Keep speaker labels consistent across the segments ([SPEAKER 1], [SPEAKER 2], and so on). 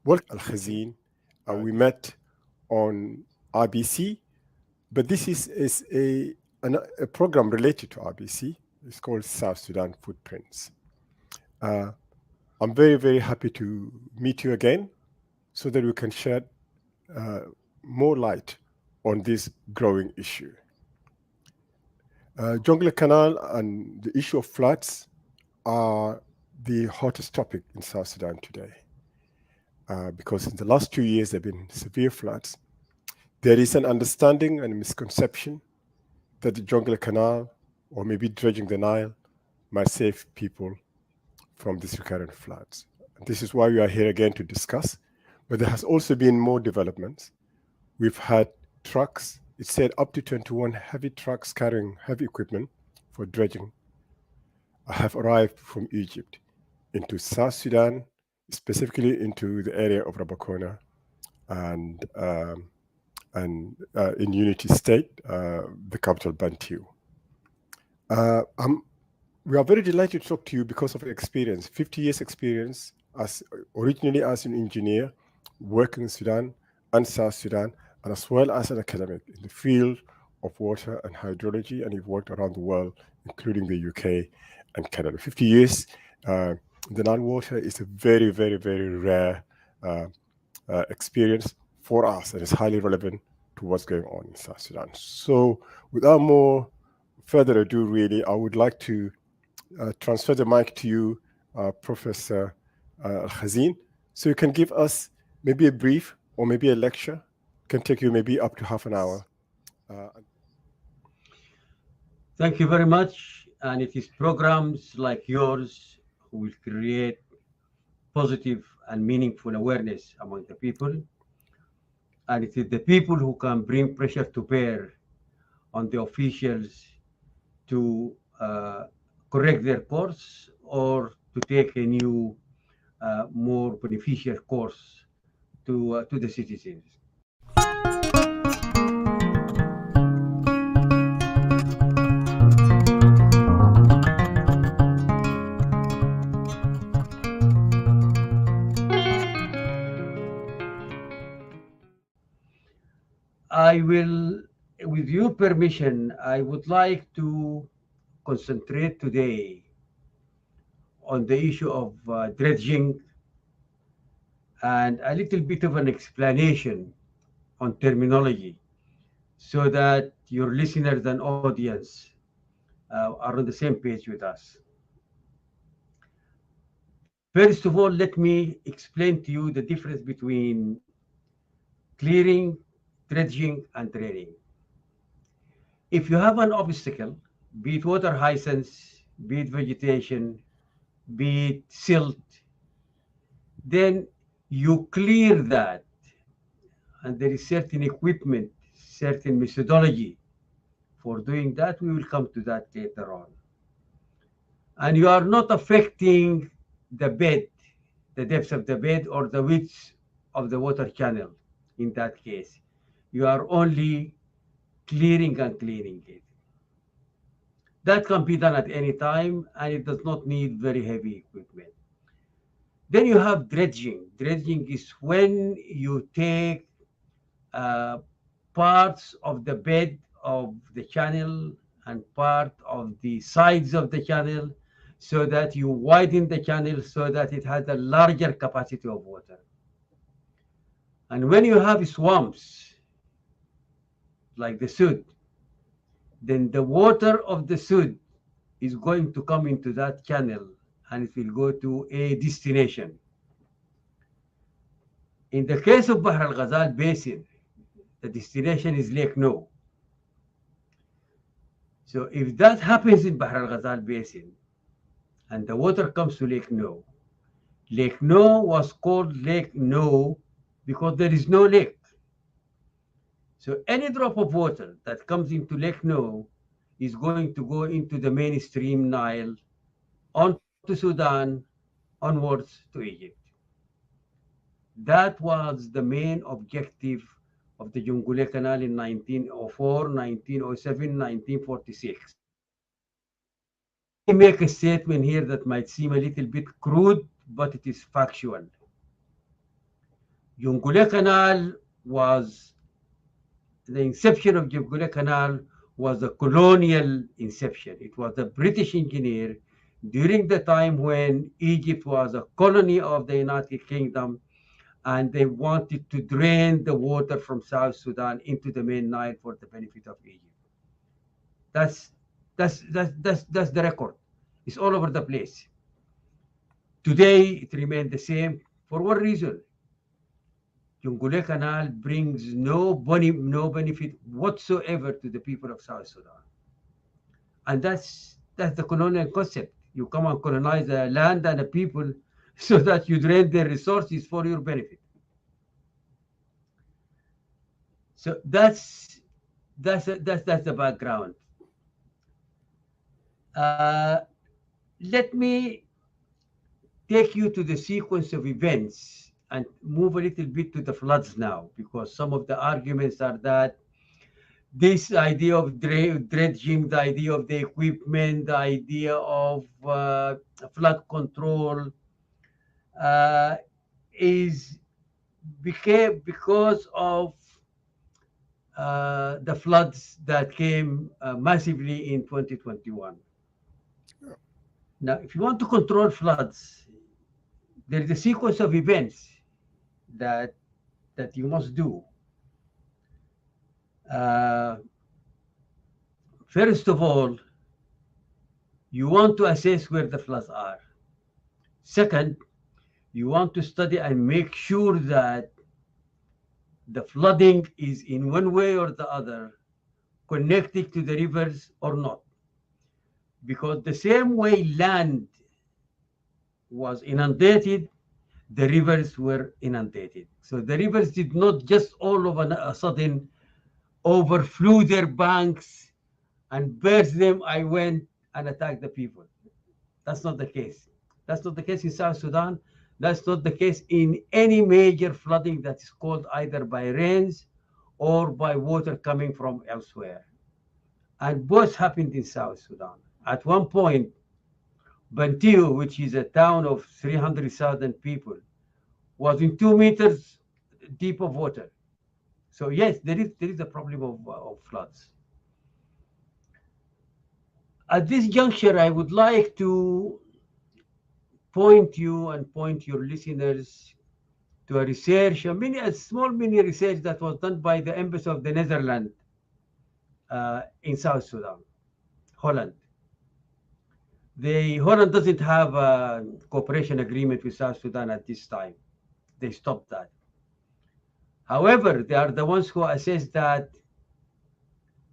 [SPEAKER 1] Welcome, Elkahzin. We met on RBC, but this is a program related to RBC. It's called South Sudan Footprints. Uh, I'm very, very happy to meet you again so that we can shed uh, more light on this growing issue. Jonglei Canal and the issue of floods are the hottest topic in South Sudan today. Because in the last 2 years, there have been severe floods. There is an understanding and a misconception that the Jonglei Canal, or maybe dredging the Nile, might save people from these recurrent floods. And this is why we are here again to discuss. But there has also been more developments. We've had trucks, it said up to 21 heavy trucks carrying heavy equipment for dredging have arrived from Egypt into South Sudan, specifically into the area of Rabakona and in Unity State, the capital Bantu. We are very delighted to talk to you because of experience, 50 years experience, originally as an engineer, working in Sudan and South Sudan, and as well as an academic in the field of water and hydrology, and you've worked around the world, including the UK and Canada. 50 years, the Nile water is a very, very, very rare experience for us, and it's highly relevant to what's going on in South Sudan. So without more further ado, really, I would like to transfer the mic to you, Professor Elkahzin, so you can give us maybe a brief or maybe a lecture. It can take you maybe up to half an hour.
[SPEAKER 2] Thank you very much. And it is programs like yours who will create positive and meaningful awareness among the people. And it is the people who can bring pressure to bear on the officials to correct their course or to take a new, more beneficial course to the citizens. I will, with your permission, I would like to concentrate today on the issue of dredging and a little bit of an explanation on terminology so that your listeners and audience are on the same page with us. First of all, let me explain to you the difference between clearing, dredging, and draining. If you have an obstacle, be it water hyacinths, be it vegetation, be it silt, then you clear that. And there is certain equipment, certain methodology for doing that. We will come to that later on. And you are not affecting the bed, the depth of the bed or the width of the water channel in that case. You are only clearing and cleaning it. That can be done at any time, and it does not need very heavy equipment. Then you have dredging. Dredging is when you take parts of the bed of the channel and part of the sides of the channel so that you widen the channel so that it has a larger capacity of water. And when you have swamps, like the Sud, then the water of the Sud is going to come into that channel and it will go to a destination. In the case of Bahr al-Ghazal Basin, the destination is Lake No. So if that happens in Bahr al-Ghazal Basin and the water comes to Lake No was called Lake No because there is no lake. So any drop of water that comes into Lake No is going to go into the mainstream Nile, onto Sudan, onwards to Egypt. That was the main objective of the Jonglei Canal in 1904, 1907, 1946. Let me make a statement here that might seem a little bit crude, but it is factual. Jonglei Canal was, the inception of Jonglei Canal was a colonial inception. It was a British engineer during the time when Egypt was a colony of the United Kingdom, and they wanted to drain the water from South Sudan into the main Nile for the benefit of Egypt. That's that's the record. It's all over the place. Today it remained the same. For what reason? Jonglei Canal brings no benefit whatsoever to the people of South Sudan. And that's the colonial concept. You come and colonize a land and a people so that you drain their resources for your benefit. So that's the background. Let me take you to the sequence of events and move a little bit to the floods now, because some of the arguments are that this idea of dredging, the idea of the equipment, the idea of flood control is became because of the floods that came massively in 2021. Now, if you want to control floods, there is a sequence of events that you must do. First of all, you want to assess where the floods are. Second, you want to study and make sure that the flooding is in one way or the other connected to the rivers or not. Because the same way land was inundated, the rivers were inundated. So the rivers did not just all of a sudden overflow their banks and burst them. I went and attacked the people. That's not the case. That's not the case in South Sudan. That's not the case in any major flooding that is caused either by rains or by water coming from elsewhere. And both happened in South Sudan. At one point, Bantiu, which is a town of 300,000 people, was in 2 meters deep of water. So yes, there is a problem of floods. At this juncture, I would like to point you and point your listeners to a research, a small mini research that was done by the Embassy of the Netherlands in South Sudan, Holland. Holland doesn't have a cooperation agreement with South Sudan at this time. They stopped that. However, they are the ones who assessed that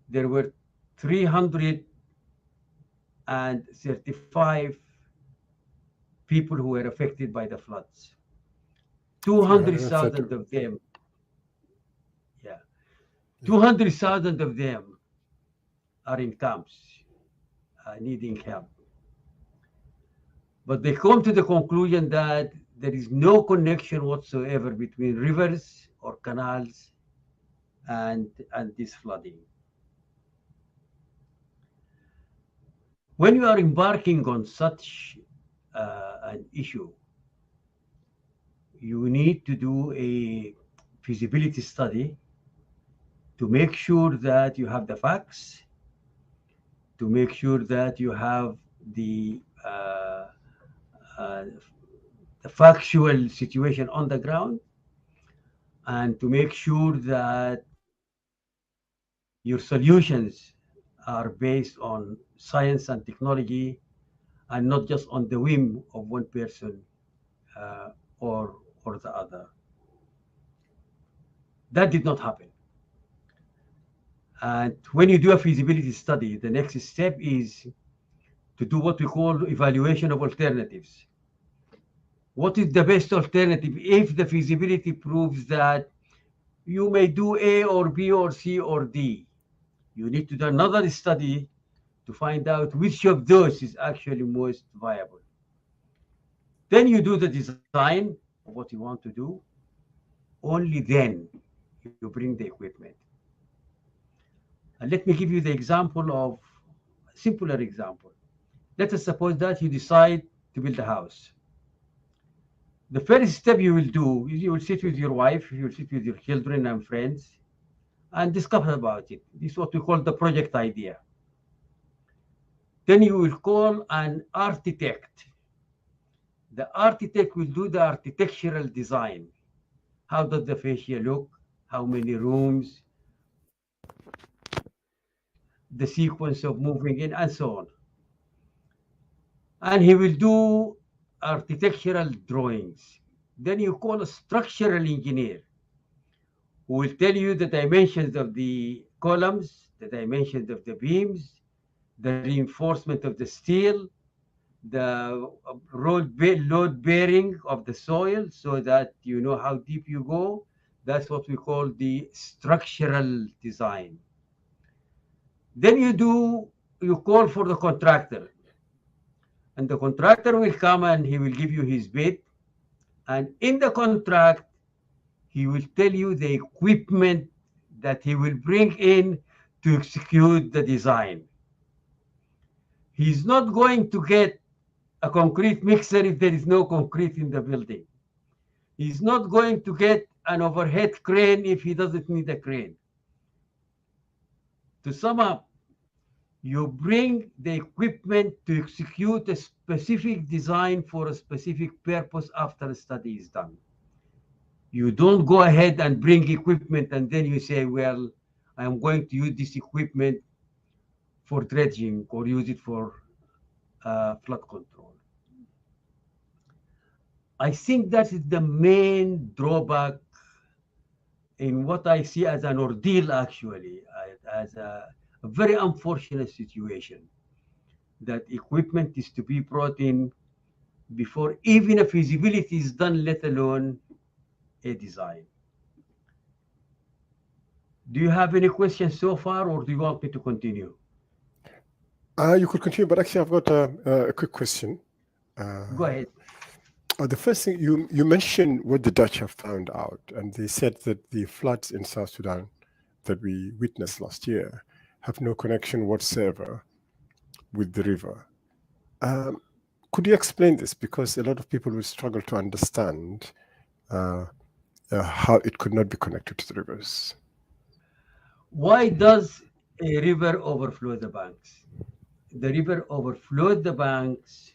[SPEAKER 2] there were 335 people who were affected by the floods. 200,000 of them, 200,000 of them are in camps needing help. But they come to the conclusion that there is no connection whatsoever between rivers or canals and this flooding. When you are embarking on such an issue, you need to do a feasibility study to make sure that you have the facts, to make sure that you have the factual situation on the ground, and to make sure that your solutions are based on science and technology and not just on the whim of one person or the other. That did not happen. And when you do a feasibility study, the next step is to do what we call evaluation of alternatives. What is the best alternative if the feasibility proves that you may do A or B or C or D? You need to do another study to find out which of those is actually most viable. Then you do the design of what you want to do. Only then you bring the equipment. And let me give you the example of a simpler example. Let us suppose that you decide to build a house. The first step you will do is you will sit with your wife, you will sit with your children and friends, and discuss about it. This is what we call the project idea. Then you will call an architect. The architect will do the architectural design. How does the fascia look? How many rooms? The sequence of moving in, and so on. And he will do architectural drawings. Then you call a structural engineer who will tell you the dimensions of the columns, the dimensions of the beams, the reinforcement of the steel, the load bearing of the soil so that you know how deep you go. That's what we call the structural design. Then you call for the contractor, and the contractor will come and he will give you his bid. And in the contract, he will tell you the equipment that he will bring in to execute the design. He's not going to get a concrete mixer if there is no concrete in the building. He's not going to get an overhead crane if he doesn't need a crane. To sum up, you bring the equipment to execute a specific design for a specific purpose after a study is done. You don't go ahead and bring equipment and then you say, well, I'm going to use this equipment for dredging or use it for flood control. I think that is the main drawback in what I see as an ordeal, actually, as a very unfortunate situation, that equipment is to be brought in before even a feasibility is done, let alone a design. Do you have any questions so far, or do you want me to continue?
[SPEAKER 1] You could continue, but actually I've got a quick question.
[SPEAKER 2] Go ahead.
[SPEAKER 1] The first thing, you mentioned what the Dutch have found out, and they said that the floods in South Sudan that we witnessed last year have no connection whatsoever with the river. Could you explain this? Because a lot of people will struggle to understand how it could not be connected to the rivers.
[SPEAKER 2] Why does a river overflow the banks? The river overflowed the banks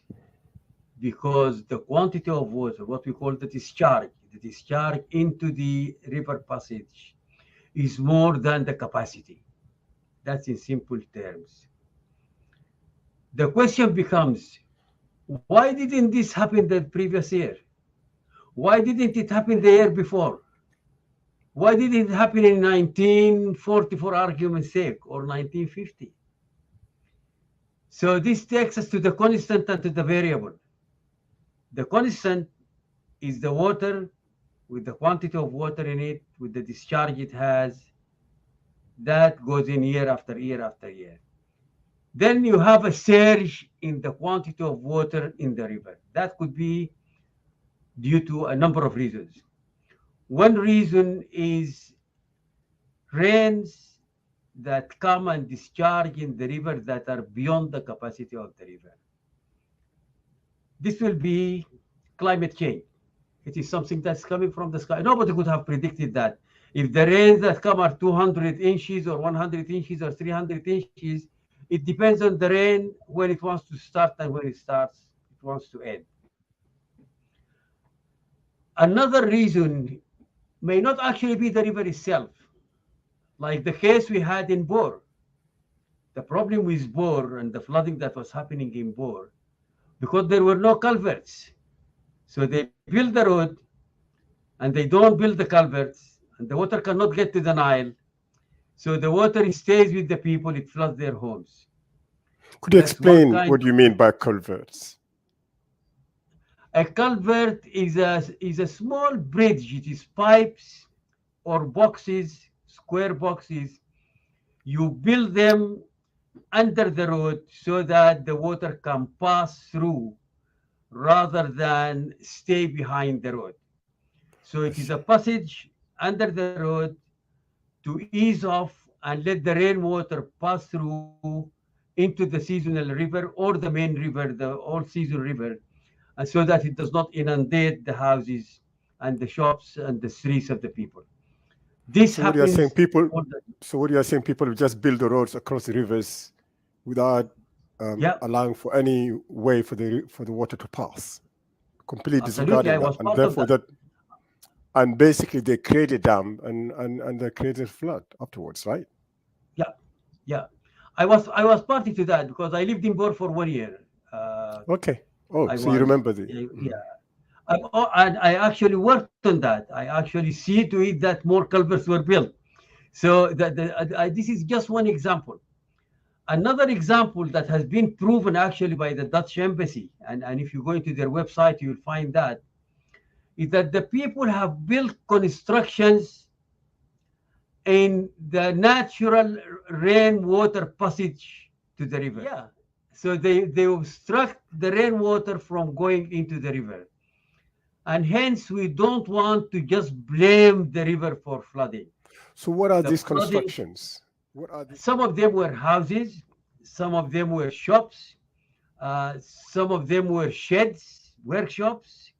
[SPEAKER 2] because the quantity of water, what we call the discharge into the river passage, is more than the capacity. That's in simple terms. The question becomes, why didn't this happen the previous year? Why didn't it happen the year before? Why did it happen in 1940 for argument's sake, or 1950? So this takes us to the constant and to the variable. The constant is the water with the quantity of water in it, with the discharge it has, that goes in year after year after year. Then you have a surge in the quantity of water in the river. That could be due to a number of reasons. One reason is rains that come and discharge in the river that are beyond the capacity of the river. This will be climate change. It is something that's coming from the sky. Nobody could have predicted that. If the rains that come are 200 inches or 100 inches or 300 inches, it depends on the rain when it wants to start and when it starts, it wants to end. Another reason may not actually be the river itself, like the case we had in Bor. The problem with Bor and the flooding that was happening in Bor, because there were no culverts. So they build the road and they don't build the culverts, and the water cannot get to the Nile. So the water stays with the people, it floods their homes.
[SPEAKER 1] Could you explain what you mean by culverts?
[SPEAKER 2] A culvert is a small bridge. It is pipes or boxes, square boxes. You build them under the road so that the water can pass through rather than stay behind the road. So it is a passage under the road to ease off and let the rainwater pass through into the seasonal river or the main river, the all-season river, and so that it does not inundate the houses and the shops and the streets of the people. This
[SPEAKER 1] So what you are saying,
[SPEAKER 2] happens
[SPEAKER 1] people.
[SPEAKER 2] all the
[SPEAKER 1] So what you are saying, people will just build the roads across the rivers without
[SPEAKER 2] yeah,
[SPEAKER 1] allowing for any way for the water to pass, completely
[SPEAKER 2] absolutely. I
[SPEAKER 1] disregarding that,
[SPEAKER 2] was
[SPEAKER 1] and
[SPEAKER 2] part of
[SPEAKER 1] therefore
[SPEAKER 2] that.
[SPEAKER 1] that, and basically they create a dam and they create a flood afterwards, right?
[SPEAKER 2] Yeah, yeah. I was party to that because I lived in Bor for 1 year.
[SPEAKER 1] Okay. Oh,
[SPEAKER 2] I
[SPEAKER 1] so you
[SPEAKER 2] was
[SPEAKER 1] remember the?
[SPEAKER 2] yeah. And I actually worked on that. I actually see to it that more culverts were built. So this is just one example. Another example that has been proven actually by the Dutch embassy, and if you go into their website, you'll find that, is that the people have built constructions in the natural rainwater passage to the river. Yeah. So they obstruct the rainwater from going into the river. And hence, we don't want to just blame the river for flooding.
[SPEAKER 1] So what are
[SPEAKER 2] The
[SPEAKER 1] these
[SPEAKER 2] flooding,
[SPEAKER 1] constructions? What are the?
[SPEAKER 2] some of them were houses, some of them were shops, some of them were sheds, workshops,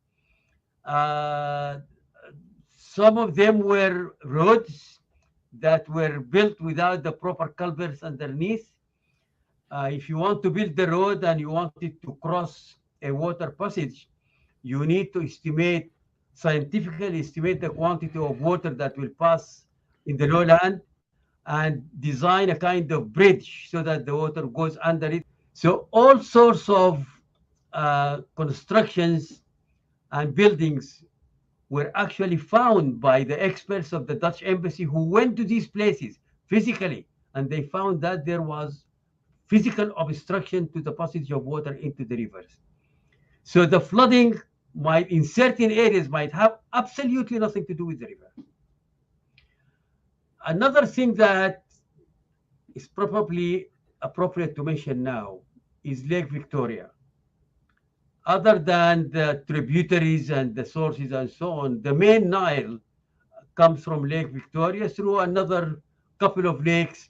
[SPEAKER 2] uh, some of them were roads that were built without the proper culverts underneath. If you want to build the road and you want it to cross a water passage, you need to scientifically estimate the quantity of water that will pass in the lowland and design a kind of bridge so that the water goes under it. So all sorts of constructions and buildings were actually found by the experts of the Dutch embassy who went to these places physically, and they found that there was physical obstruction to the passage of water into the rivers. So the flooding might, in certain areas, might have absolutely nothing to do with the river. Another thing that is probably appropriate to mention now is Lake Victoria. Other than the tributaries and the sources and so on, the main Nile comes from Lake Victoria through another couple of lakes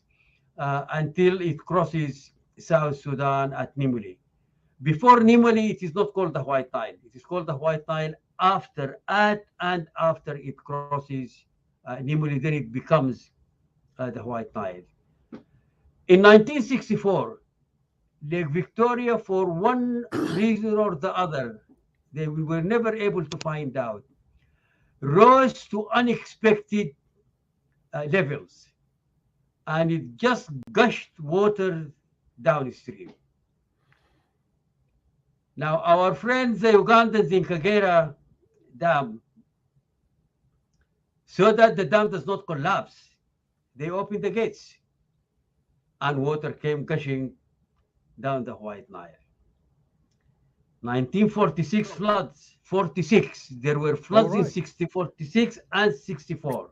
[SPEAKER 2] until it crosses South Sudan at Nimuli. Before Nimuli, it is not called the White Nile. It is called the White Nile and after it crosses Nimuli, then it becomes the White Nile. In 1964, Lake Victoria, for one reason or the other, we were never able to find out, rose to unexpected levels, and it just gushed water downstream. Now, our friends, the Ugandans in Kagera Dam, so that the dam does not collapse, they opened the gates, and water came gushing down the White Nile. 1946 floods, 46. There were floods in 46 and 64.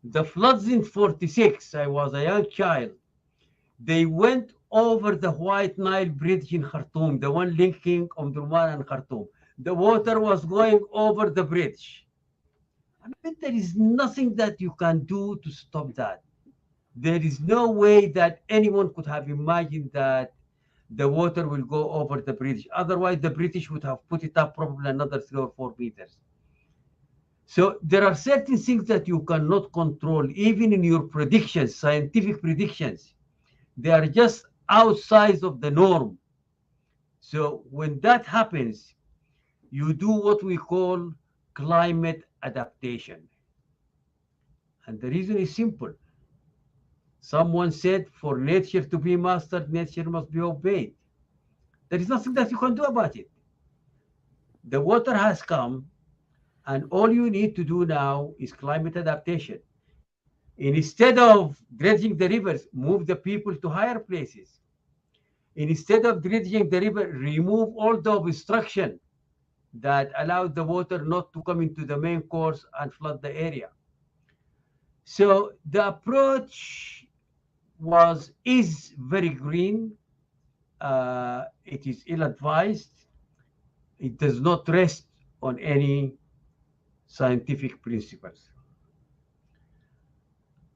[SPEAKER 2] The floods in 46, I was a young child. They went over the White Nile Bridge in Khartoum, the one linking Omdurman and Khartoum. The water was going over the bridge. I mean, there is nothing that you can do to stop that. There is no way that anyone could have imagined that the water will go over the bridge. Otherwise, the British would have put it up probably another 3 or 4 meters. So there are certain things that you cannot control, even in your predictions, scientific predictions. They are just outside of the norm. So when that happens, you do what we call climate adaptation. And the reason is simple. Someone said, for nature to be mastered, nature must be obeyed. There is nothing that you can do about it. The water has come, and all you need to do now is climate adaptation. Instead of dredging the rivers, move the people to higher places. Instead of dredging the river, remove all the obstruction that allowed the water not to come into the main course and flood the area. So the approach is very green. It is ill-advised. It does not rest on any scientific principles.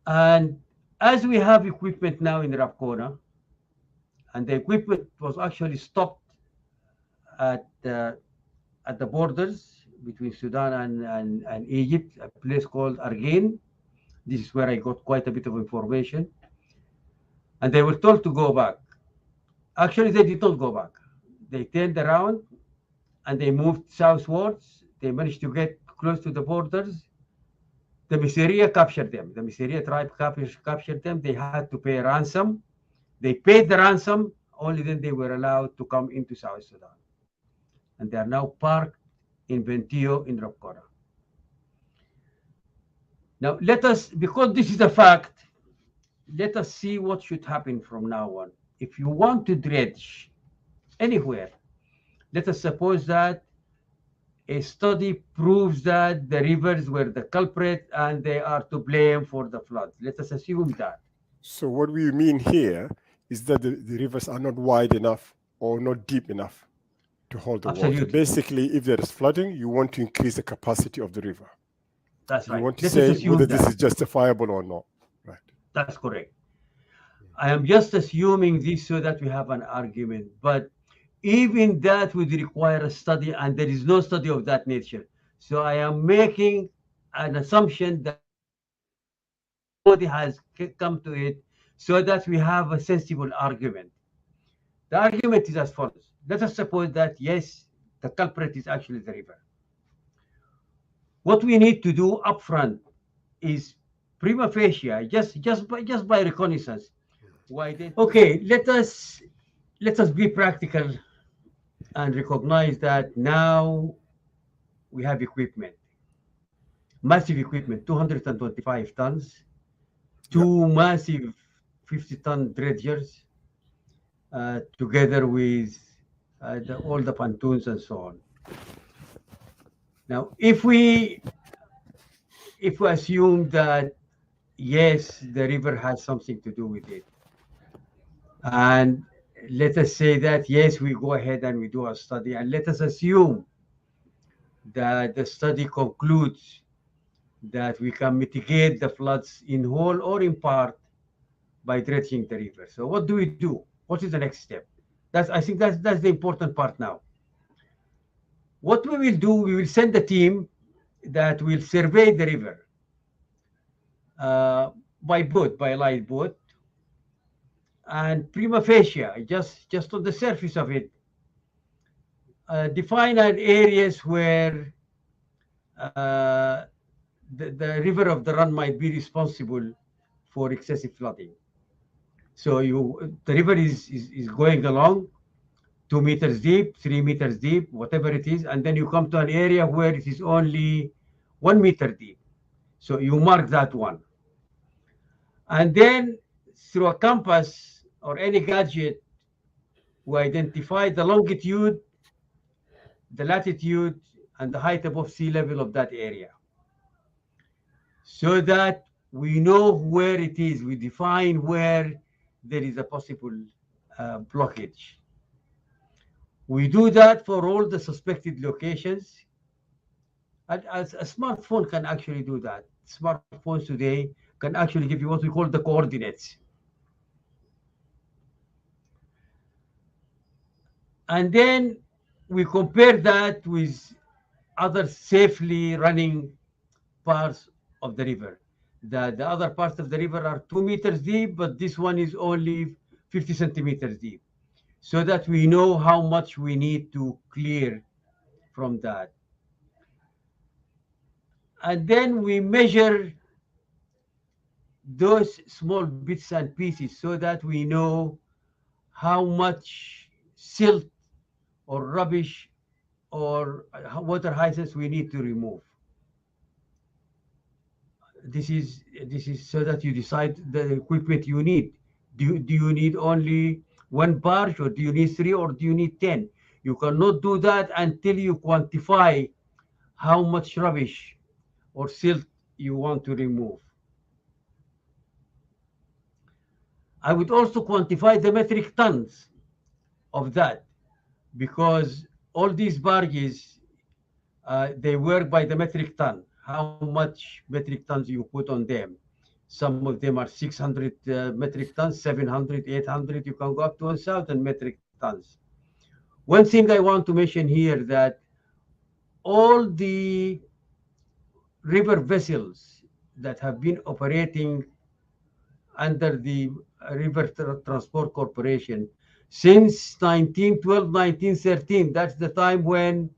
[SPEAKER 2] And as we have equipment now in Rapcona, and the equipment was actually stopped at at the borders between Sudan and Egypt, a place called Argin. This is where I got quite a bit of information. And they were told to go back. Actually, they did not go back. They turned around and they moved southwards. They managed to get close to the borders. The Miseria captured them. The Miseria tribe captured them. They had to pay a ransom. They paid the ransom. Only then they were allowed to come into South Sudan. And they are now parked in Ventio in Rokora. Now, let us, because this is a fact, let us see what should happen from now on. If you want to dredge anywhere, let us suppose that a study proves that the rivers were the culprit and they are to blame for the floods. Let us assume that.
[SPEAKER 1] So what we mean here is that the rivers are not wide enough or not deep enough to hold the
[SPEAKER 2] Absolutely.
[SPEAKER 1] water. Basically, if there is flooding, you want to increase the capacity of the river.
[SPEAKER 2] That's right.
[SPEAKER 1] You want to
[SPEAKER 2] Let us
[SPEAKER 1] say
[SPEAKER 2] assume
[SPEAKER 1] whether
[SPEAKER 2] that.
[SPEAKER 1] this is justifiable or not. Right.
[SPEAKER 2] That's correct. I am just assuming this so that we have an argument. But even that would require a study, and there is no study of that nature. So I am making an assumption that nobody has come to it so that we have a sensible argument. The argument is as follows. Let us suppose that, yes, the culprit is actually the river. What we need to do upfront is prima facie, just by reconnaissance. Okay, let us be practical and recognize that now we have equipment, massive equipment, 225 tons, two massive 50-ton dredgers, together with all the pontoons and so on. Now, if we assume that yes, the river has something to do with it, and let us say that yes, we go ahead and we do a study, and let us assume that the study concludes that we can mitigate the floods in whole or in part by dredging the river. So what do we do? What is the next step? I think that's the important part now. What we will do, we will send a team that will survey the river by boat, by light boat, and prima facie, just on the surface of it, define areas where the river of the Run might be responsible for excessive flooding. So the river is going along 2 meters deep, 3 meters deep, whatever it is, and then you come to an area where it is only 1 meter deep. So you mark that one. And then through a compass or any gadget, we identify the longitude, the latitude, and the height above sea level of that area, so that we know where it is. We define where there is a possible blockage. We do that for all the suspected locations. As a smartphone can actually do that. Smartphones today can actually give you what we call the coordinates. And then we compare that with other safely running parts of the river. The other parts of the river are 2 meters deep, but this one is only 50 centimeters deep, so that we know how much we need to clear from that. And then we measure those small bits and pieces so that we know how much silt or rubbish or water hyacinths we need to remove. This is so that you decide the equipment you need. Do you need only one barge, or do you need 3, or do you need 10? You cannot do that until you quantify how much rubbish or silt you want to remove. I would also quantify the metric tons of that, because all these barges, they work by the metric ton, how much metric tons you put on them. Some of them are 600 metric tons, 700, 800, you can go up to 1,000 metric tons. One thing I want to mention here, that all the river vessels that have been operating under the River Transport Corporation since 1912, 1913. That's the time when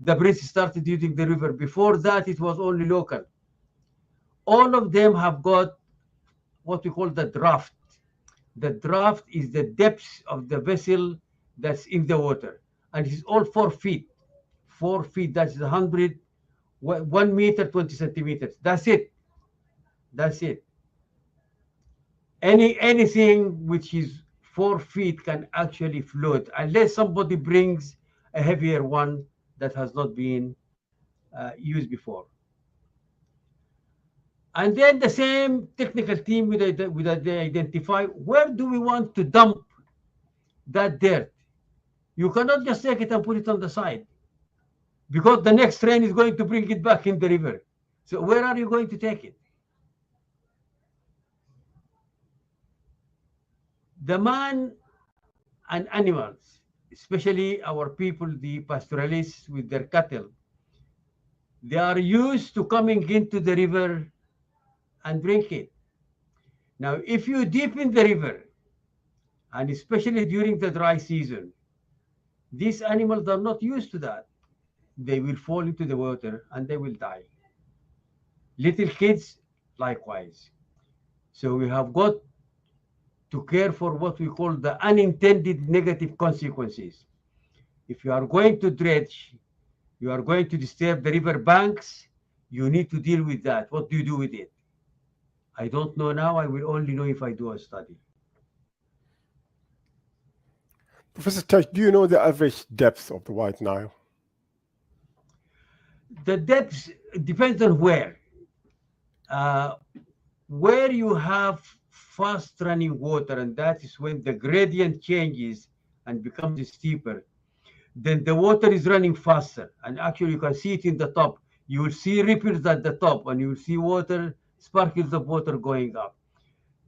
[SPEAKER 2] the British started using the river. Before that, it was only local. All of them have got what we call the draft. The draft is the depth of the vessel that's in the water, and it's all 4 feet. 4 feet, that's 1 meter, 20 centimeters. That's it. That's it. Anything which is 4 feet can actually float unless somebody brings a heavier one that has not been used before. And then the same technical team they identify where do we want to dump that dirt. You cannot just take it and put it on the side because the next train is going to bring it back in the river. So where are you going to take it? The man and animals, especially our people, the pastoralists with their cattle, they are used to coming into the river and drink it. Now, if you deepen the river, and especially during the dry season, these animals are not used to that. They will fall into the water and they will die. Little kids, likewise. So we have got to care for what we call the unintended negative consequences. If you are going to dredge, you are going to disturb the river banks, you need to deal with that. What do you do with it? I don't know now. I will only know if I do a study.
[SPEAKER 1] Professor Tag, do you know the average depth of the White Nile?
[SPEAKER 2] The depth depends on where. Where you have fast running water, and that is when the gradient changes and becomes steeper, then the water is running faster. And actually, you can see it in the top. You will see ripples at the top, and you will see water, sparkles of water going up.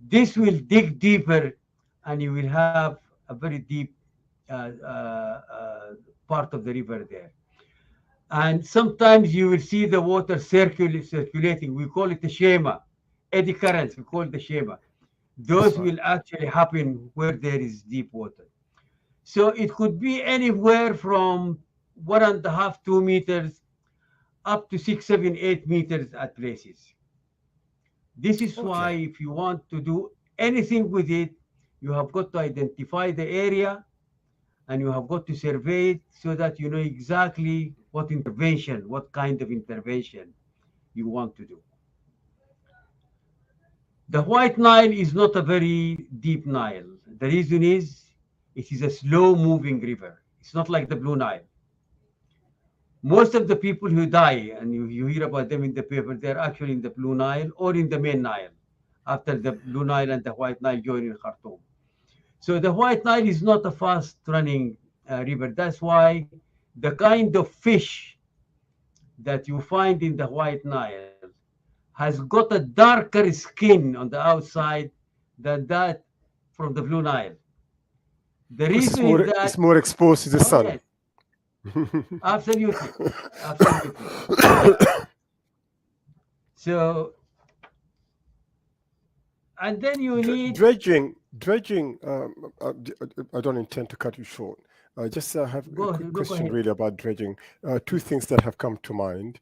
[SPEAKER 2] This will dig deeper, and you will have a very deep part of the river there. And sometimes you will see the water circulating. We call it the shema. Eddy currents, we call it the shema. Those will actually happen where there is deep water. So it could be anywhere from 1.5, 2 meters up to 6, 7, 8 meters at places. This is why if you want to do anything with it, you have got to identify the area and you have got to survey it so that you know exactly what intervention, what kind of intervention you want to do. The White Nile is not a very deep Nile. The reason is it is a slow-moving river. It's not like the Blue Nile. Most of the people who die, and you hear about them in the paper, they're actually in the Blue Nile or in the main Nile, after the Blue Nile and the White Nile join in Khartoum. So the White Nile is not a fast-running river. That's why the kind of fish that you find in the White Nile has got a darker skin on the outside than that from the Blue Nile. The reason is that
[SPEAKER 1] it's more exposed to the sun.
[SPEAKER 2] Yes. Absolutely. Absolutely. So, and then you need
[SPEAKER 1] dredging. I don't intend to cut you short. I just have a quick question really about dredging. Two things that have come to mind.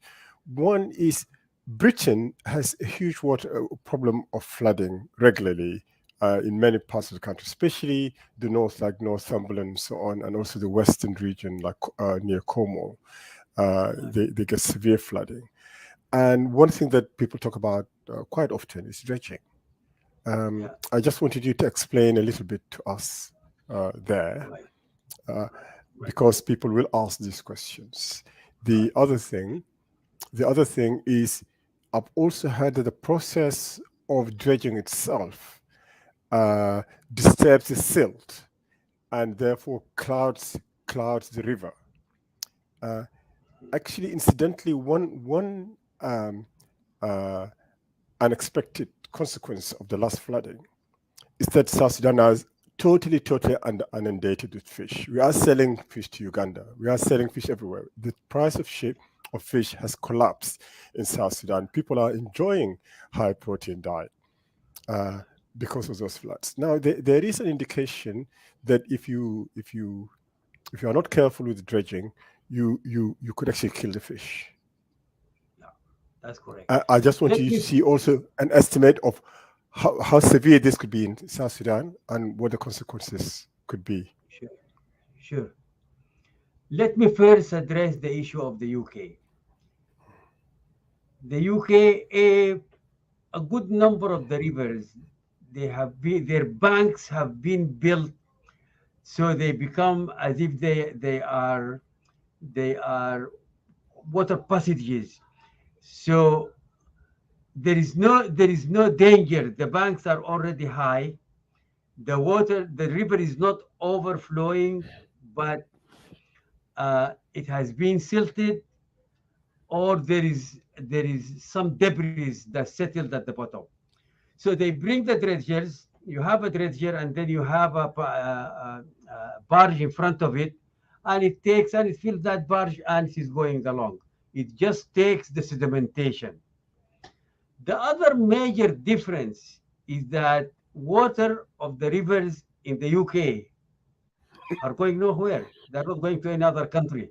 [SPEAKER 1] One is Britain has a huge water problem of flooding regularly in many parts of the country, especially the north, like Northumberland and so on, and also the western region, like near Cornwall. They get severe flooding. And one thing that people talk about quite often is dredging. I just wanted you to explain a little bit to us there, because people will ask these questions. The other thing is, I've also heard that the process of dredging itself disturbs the silt and therefore clouds the river. Actually, incidentally, one unexpected consequence of the last flooding is that South Sudan totally inundated with fish. We are selling fish to Uganda. We are selling fish everywhere. The price of fish has collapsed in South Sudan. People are enjoying high protein diet because of those floods. Now there is an indication that if you are not careful with dredging, you could actually kill the fish.
[SPEAKER 2] Yeah, that's correct.
[SPEAKER 1] I just want
[SPEAKER 2] Let
[SPEAKER 1] you to
[SPEAKER 2] me
[SPEAKER 1] see also an estimate of how severe this could be in South Sudan and what the consequences could be.
[SPEAKER 2] sure, sure. Let me first address the issue of the UK. The UK, a good number of the rivers, their banks have been built so they become as if they are water passages. So there is no danger. The banks are already high. The river is not overflowing, but it has been silted, or there is some debris that settled at the bottom. So they bring the dredgers. You have a dredger, and then you have a barge in front of it, and it fills that barge, and it is going along. It just takes the sedimentation. The other major difference is that water of the rivers in the UK are going nowhere. They're not going to any other country.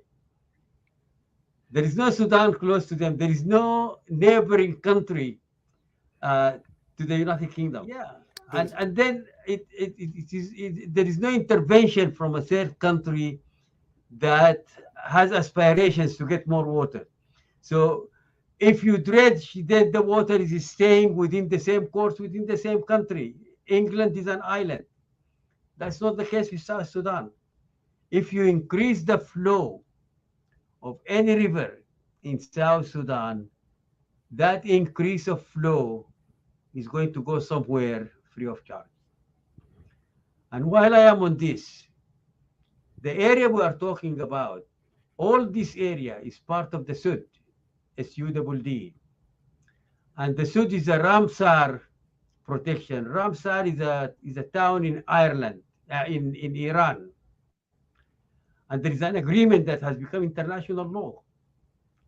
[SPEAKER 2] There is no Sudan close to them. There is no neighboring country uh, to the United Kingdom. Yeah,
[SPEAKER 1] There's,
[SPEAKER 2] and then there is no intervention from a third country that has aspirations to get more water. So if you dredge, then the water is staying within the same course within the same country. England is an island. That's not the case with South Sudan. If you increase the flow of any river in South Sudan, that increase of flow is going to go somewhere free of charge. And while I am on this, the area we are talking about, all this area is part of the Sud, SUDD. And the Sud is a Ramsar protection. Ramsar is a town in Ireland, in Iran. And there is an agreement that has become international law.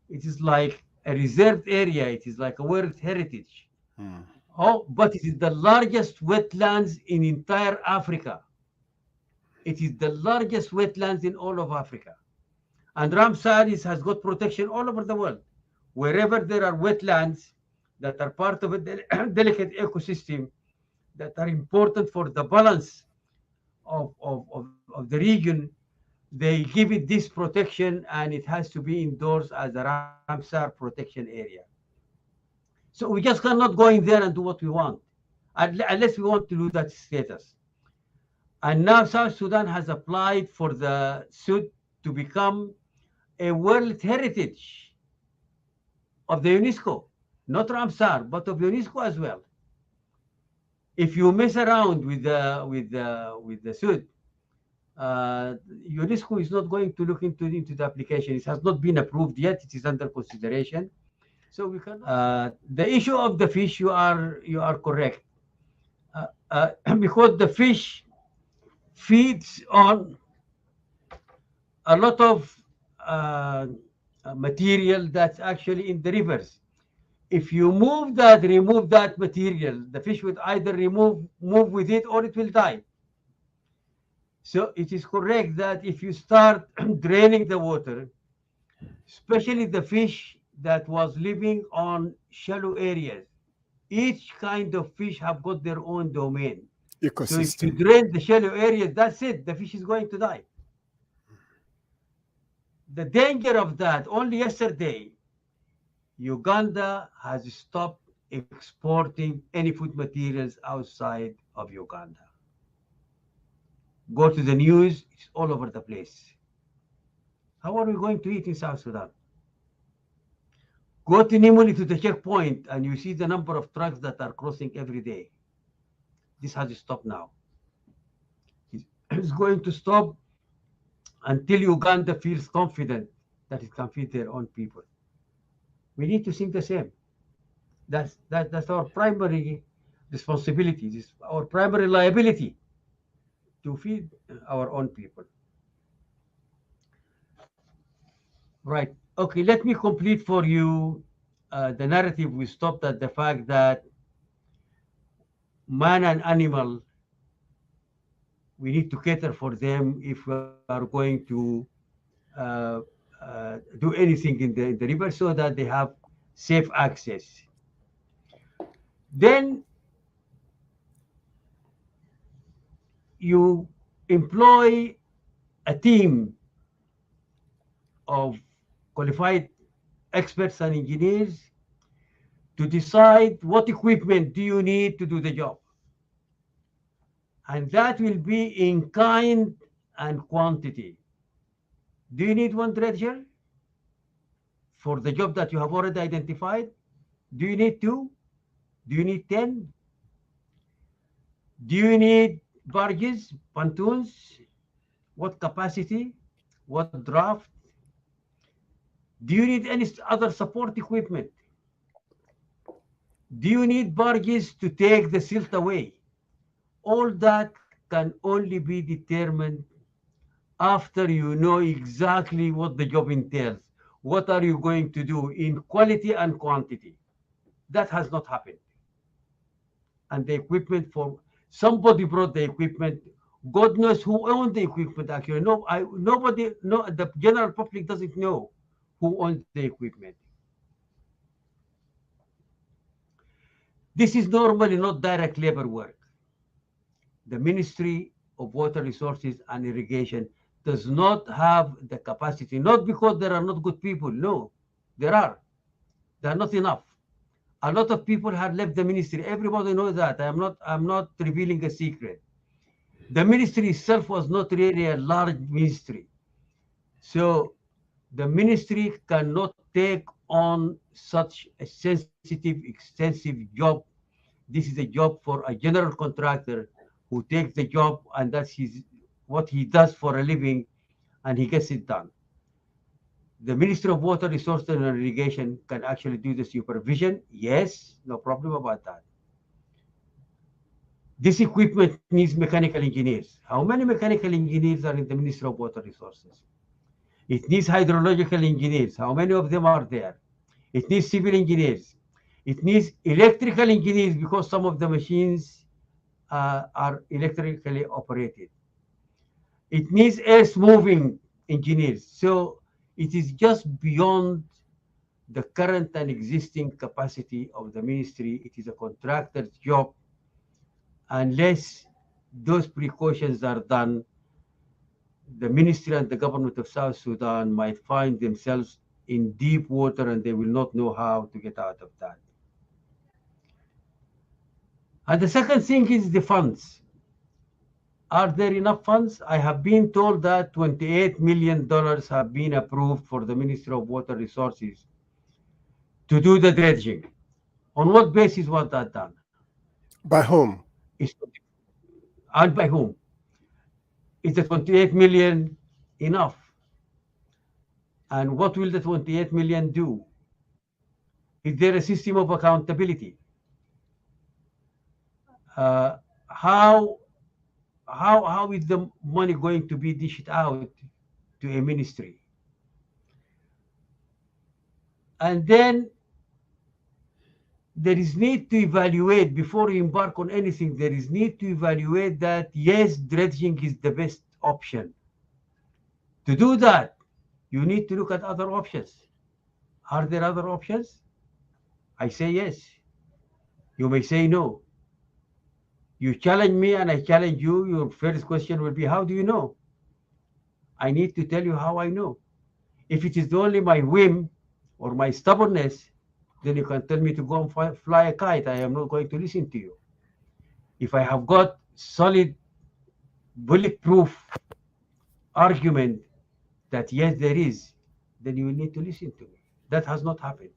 [SPEAKER 2] It is like a reserved area. It is like a World Heritage. Oh, but it is the largest wetlands in entire Africa. It is the largest wetlands in all of Africa. And Ramsar has got protection all over the world. Wherever there are wetlands that are part of a delicate ecosystem that are important for the balance of the region, they give it this protection, and it has to be endorsed as a Ramsar protection area. So we just cannot go in there and do what we want, unless we want to lose that status. And now South Sudan has applied for the Sud to become a World Heritage of the UNESCO, not Ramsar, but of UNESCO as well. If you mess around with the Sud, UNESCO is not going to look into the application. It has not been approved yet. It is under consideration. So we can. The issue of the fish, you are correct, because the fish feeds on a lot of material that's actually in the rivers. If you remove that material, the fish would either move with it, or it will die. So it is correct that if you start draining the water, especially the fish that was living on shallow areas, each kind of fish have got their own domain. So if you
[SPEAKER 1] ecosystem.
[SPEAKER 2] drain the shallow areas, that's it. The fish is going to die. The danger of that, only yesterday, Uganda has stopped exporting any food materials outside of Uganda. Go to the news, it's all over the place. How are we going to eat in South Sudan? Go to Nimuli to the checkpoint, and you see the number of trucks that are crossing every day. This has to stop now. It's going to stop until Uganda feels confident that it can feed their own people. We need to think the same. That's our primary responsibility. This is our primary liability. to feed our own people. Right. Okay, let me complete for you the narrative. We stopped at the fact that man and animal, we need to cater for them if we are going to uh, do anything in the river so that they have safe access. Then you employ a team of qualified experts and engineers to decide what equipment do you need to do the job. And that will be in kind and quantity. Do you need one dredger for the job that you have already identified? Do you need two? Do you need 10? Do you need barges, pontoons? What capacity? What draft? Do you need any other support equipment? Do you need barges to take the silt away? All that can only be determined after you know exactly what the job entails. What are you going to do in quality and quantity? That has not happened. And the equipment for somebody brought the equipment. God knows who owned the equipment actually. Nobody, no, the general public doesn't know who owned the equipment. This is normally not direct labor work. The Ministry of Water Resources and Irrigation does not have the capacity, not because there are not good people. No, there are. There are not enough. A lot of people have left the ministry. Everybody knows that. I'm not revealing a secret. The ministry itself was not really a large ministry. So the ministry cannot take on such a sensitive, extensive job. This is a job for a general contractor who takes the job and that's what he does for a living and he gets it done. The Ministry of Water Resources and Irrigation can actually do the supervision. Yes, no problem about that. This equipment needs mechanical engineers. How many mechanical engineers are in the Ministry of Water Resources? It needs hydrological engineers. How many of them are there? It needs civil engineers. It needs electrical engineers because some of the machines are electrically operated. It needs earth moving engineers. So it is just beyond the current and existing capacity of the ministry. It is a contractor's job. Unless those precautions are done, the ministry and the government of South Sudan might find themselves in deep water and they will not know how to get out of that. And the second thing is the funds. Are there enough funds? I have been told that $28 million have been approved for the Ministry of Water Resources to do the dredging. On what basis was that done?
[SPEAKER 1] By whom?
[SPEAKER 2] Is- And by whom? Is the 28 million enough? And what will the 28 million do? Is there a system of accountability? Uh, how, how is the money going to be dished out to a ministry? And then there is need to evaluate before you embark on anything. There is need to evaluate that yes, dredging is the best option. To do that, you need to look at other options. Are there other options? I say yes. You may say no. You challenge me and I challenge you. Your first question will be, how do you know? I need to tell you how I know. If it is only my whim or my stubbornness, then you can tell me to go and fly a kite. I am not going to listen to you. If I have got solid, bulletproof argument that yes, there is, then you will need to listen to me. That has not happened.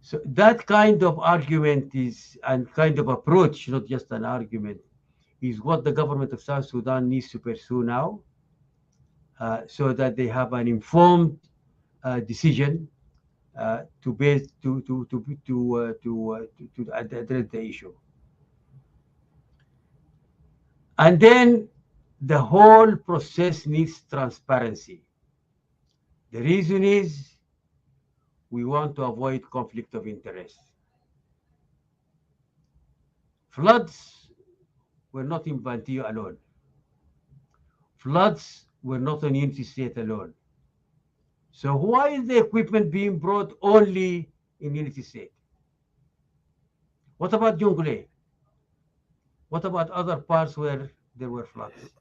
[SPEAKER 2] So that kind of argument is, and kind of approach, not just an argument, is what the government of South Sudan needs to pursue now, so that they have an informed decision to base to address the issue. And then the whole process needs transparency. The reason is we want to avoid conflict of interest. Floods were not in Bantiu alone. Floods were not on Unity State alone. So why is the equipment being brought only in Unity State? What about Jonglei? What about other parts where there were floods?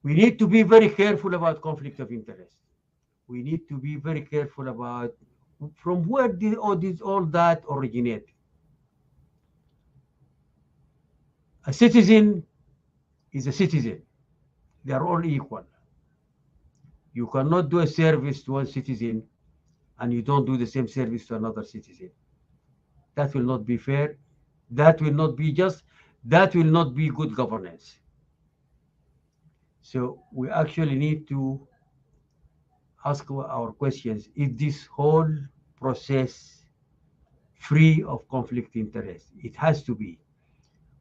[SPEAKER 2] We need to be very careful about conflict of interest. We need to be very careful about from where did all that originate. A citizen is a citizen. They are all equal. You cannot do a service to one citizen and you don't do the same service to another citizen. That will not be fair. That will not be just. That will not be good governance. So we actually need to ask our questions. Is this whole process free of conflict interest? It has to be.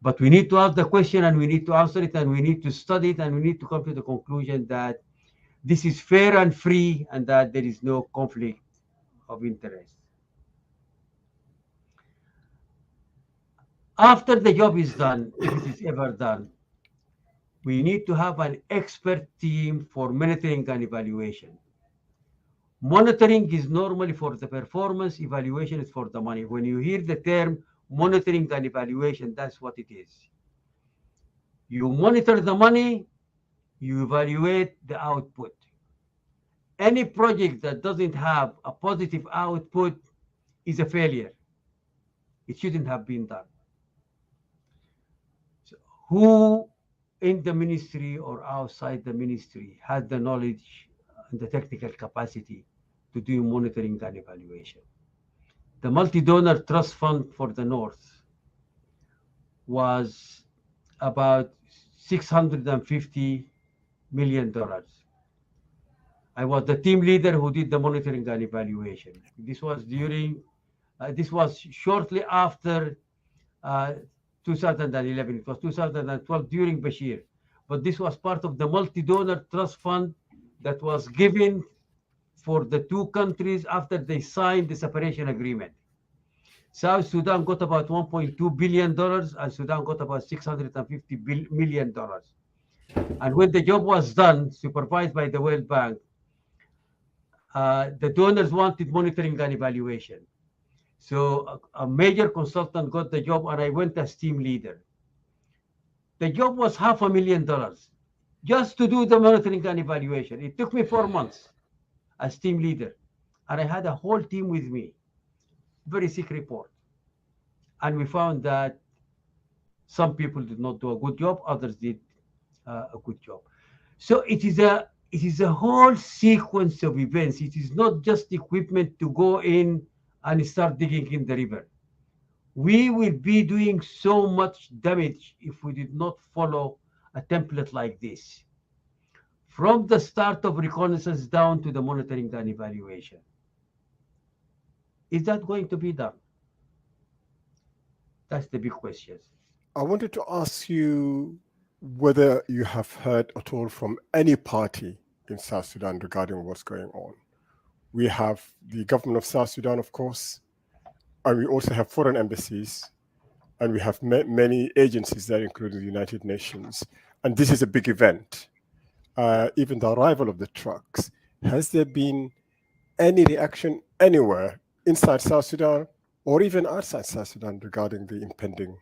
[SPEAKER 2] But we need to ask the question and we need to answer it and we need to study it and we need to come to the conclusion that this is fair and free and that there is no conflict of interest. After the job is done, if it is ever done, we need to have an expert team for monitoring and evaluation. Monitoring is normally for the performance, evaluation is for the money. When you hear the term monitoring and evaluation, that's what it is. You monitor the money, you evaluate the output. Any project that doesn't have a positive output is a failure. It shouldn't have been done. So who in the ministry or outside the ministry has the knowledge and the technical capacity to do monitoring and evaluation? The multi-donor trust fund for the North was about $650 million. I was the team leader who did the monitoring and evaluation. This was shortly after 2011. It was 2012 during Bashir. But this was part of the multi-donor trust fund that was given for the two countries after they signed the separation agreement. South Sudan got about $1.2 billion and Sudan got about $650 million. And when the job was done, supervised by the World Bank, the donors wanted monitoring and evaluation. So a major consultant got the job and I went as team leader. The job was $500,000 just to do the monitoring and evaluation. It took me 4 months as team leader. And I had a whole team with me. Very sick report. And we found that some people did not do a good job, others did a good job. So it is a whole sequence of events. It is not just equipment to go in and start digging in the river. We will be doing so much damage if we did not follow a template like this. From the start of reconnaissance down to the monitoring and evaluation. Is that going to be done? That's the big question.
[SPEAKER 1] I wanted to ask you whether you have heard at all from any party in South Sudan regarding what's going on. We have the government of South Sudan, of course, and we also have foreign embassies, and we have many agencies that include the United Nations. And this is a big event. Even the arrival of the trucks. Has there been any reaction anywhere inside South Sudan or even outside South Sudan regarding the impending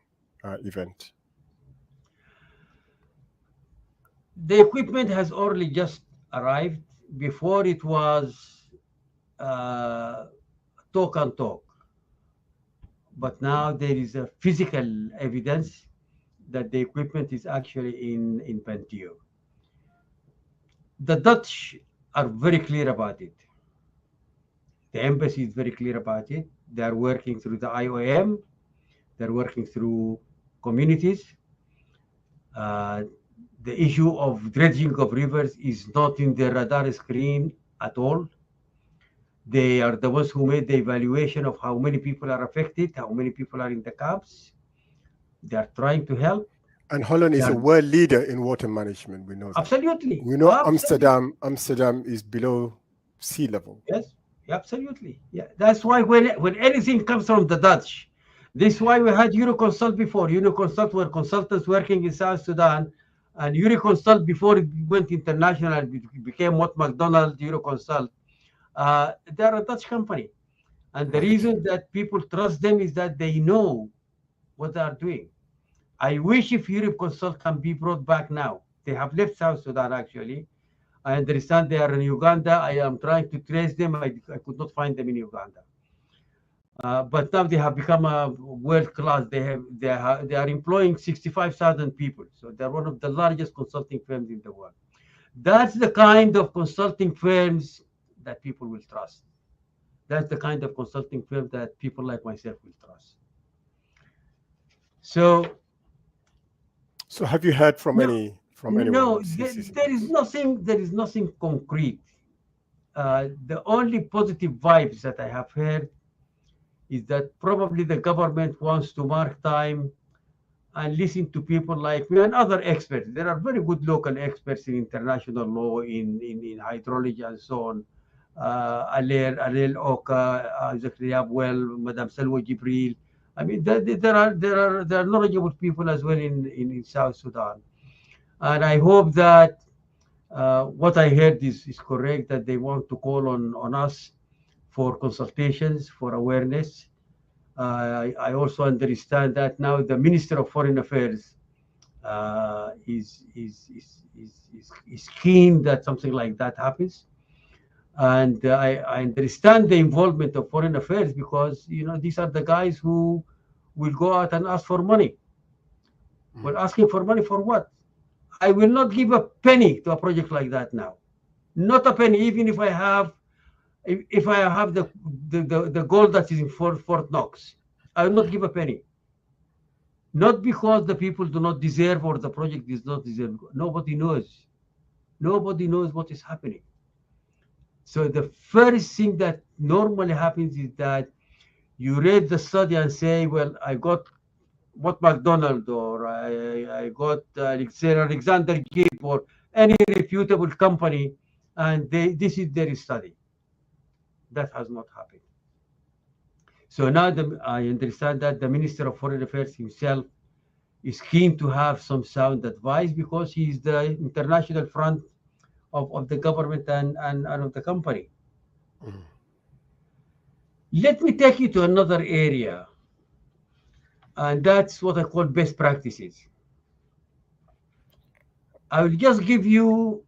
[SPEAKER 1] event?
[SPEAKER 2] The equipment has already just arrived. Before it was talk and talk. But now there is a physical evidence that the equipment is actually in Bantiu. The Dutch are very clear about it. The embassy is very clear about it. They are working through the IOM. They're working through communities. The issue of dredging of rivers is not in the radar screen at all. They are the ones who made the evaluation of how many people are affected, how many people are in the camps. They are trying to help.
[SPEAKER 1] And Holland
[SPEAKER 2] They
[SPEAKER 1] is a
[SPEAKER 2] are
[SPEAKER 1] world leader in water management. We know that.
[SPEAKER 2] absolutely,
[SPEAKER 1] We know
[SPEAKER 2] absolutely.
[SPEAKER 1] Amsterdam is below sea level.
[SPEAKER 2] Yes, absolutely. Yeah, that's why when anything comes from the Dutch, this is why we had Euroconsult before. Euroconsult were consultants working in South Sudan, and Euroconsult before it went international and became what McDonald Euroconsult. They're a Dutch company, and the
[SPEAKER 1] Right.
[SPEAKER 2] reason that people trust them is that they know what they are doing. I wish if Euroconsult can be brought back now. They have left South Sudan actually. I understand they are in Uganda. I am trying to trace them. I could not find them in Uganda. But now they have become a world class. They are employing 65,000 people. So they're one of the largest consulting firms in the world. That's the kind of consulting firms that people will trust. That's the kind of consulting firm that people like myself will trust. So
[SPEAKER 1] So have you heard from
[SPEAKER 2] no,
[SPEAKER 1] anyone
[SPEAKER 2] no,
[SPEAKER 1] since this
[SPEAKER 2] there is
[SPEAKER 1] event?
[SPEAKER 2] nothing. There is nothing concrete. The only positive vibes that I have heard is that probably the government wants to mark time and listen to people like me and other experts. There are very good local experts in international law, in hydrology and so on. Alel Oka, Zakaria Well, Madam Salwa Jibril. I mean, there are knowledgeable people as well in South Sudan. And I hope that what I heard is correct, that they want to call on us for consultations, for awareness. I also understand that now the Minister of Foreign Affairs is keen that something like that happens. And I understand the involvement of Foreign Affairs because, these are the guys who will go out and ask for money. Well, asking for money for what? I will not give a penny to a project like that now. Not a penny, even if I have the gold that is in Fort Knox. I will not give a penny. Not because the people do not deserve or the project does not deserve. Nobody knows. Nobody knows what is happening. So the first thing that normally happens is that you read the study and say, well, I got what McDonald or I got Alexander Gibb or any reputable company, and this is their study. That has not happened. So now I understand that the Minister of Foreign Affairs himself is keen to have some sound advice because he is the international front of the government and of the company.
[SPEAKER 1] Mm.
[SPEAKER 2] Let me take you to another area, and that's what I call best practices. I will just give you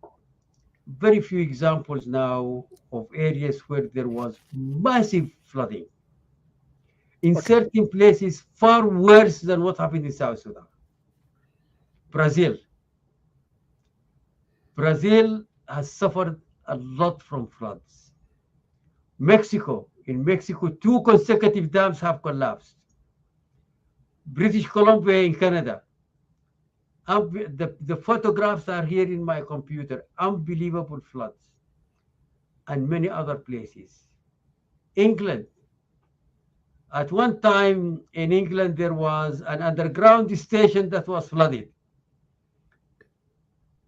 [SPEAKER 2] very few examples now of areas where there was massive flooding. In
[SPEAKER 1] Okay.
[SPEAKER 2] certain places, far worse than what happened in South Sudan. Brazil. Brazil has suffered a lot from floods. Mexico. In Mexico, 2 consecutive dams have collapsed. British Columbia in Canada. The photographs are here in my computer. Unbelievable floods. And many other places. England. At one time in England, there was an underground station that was flooded.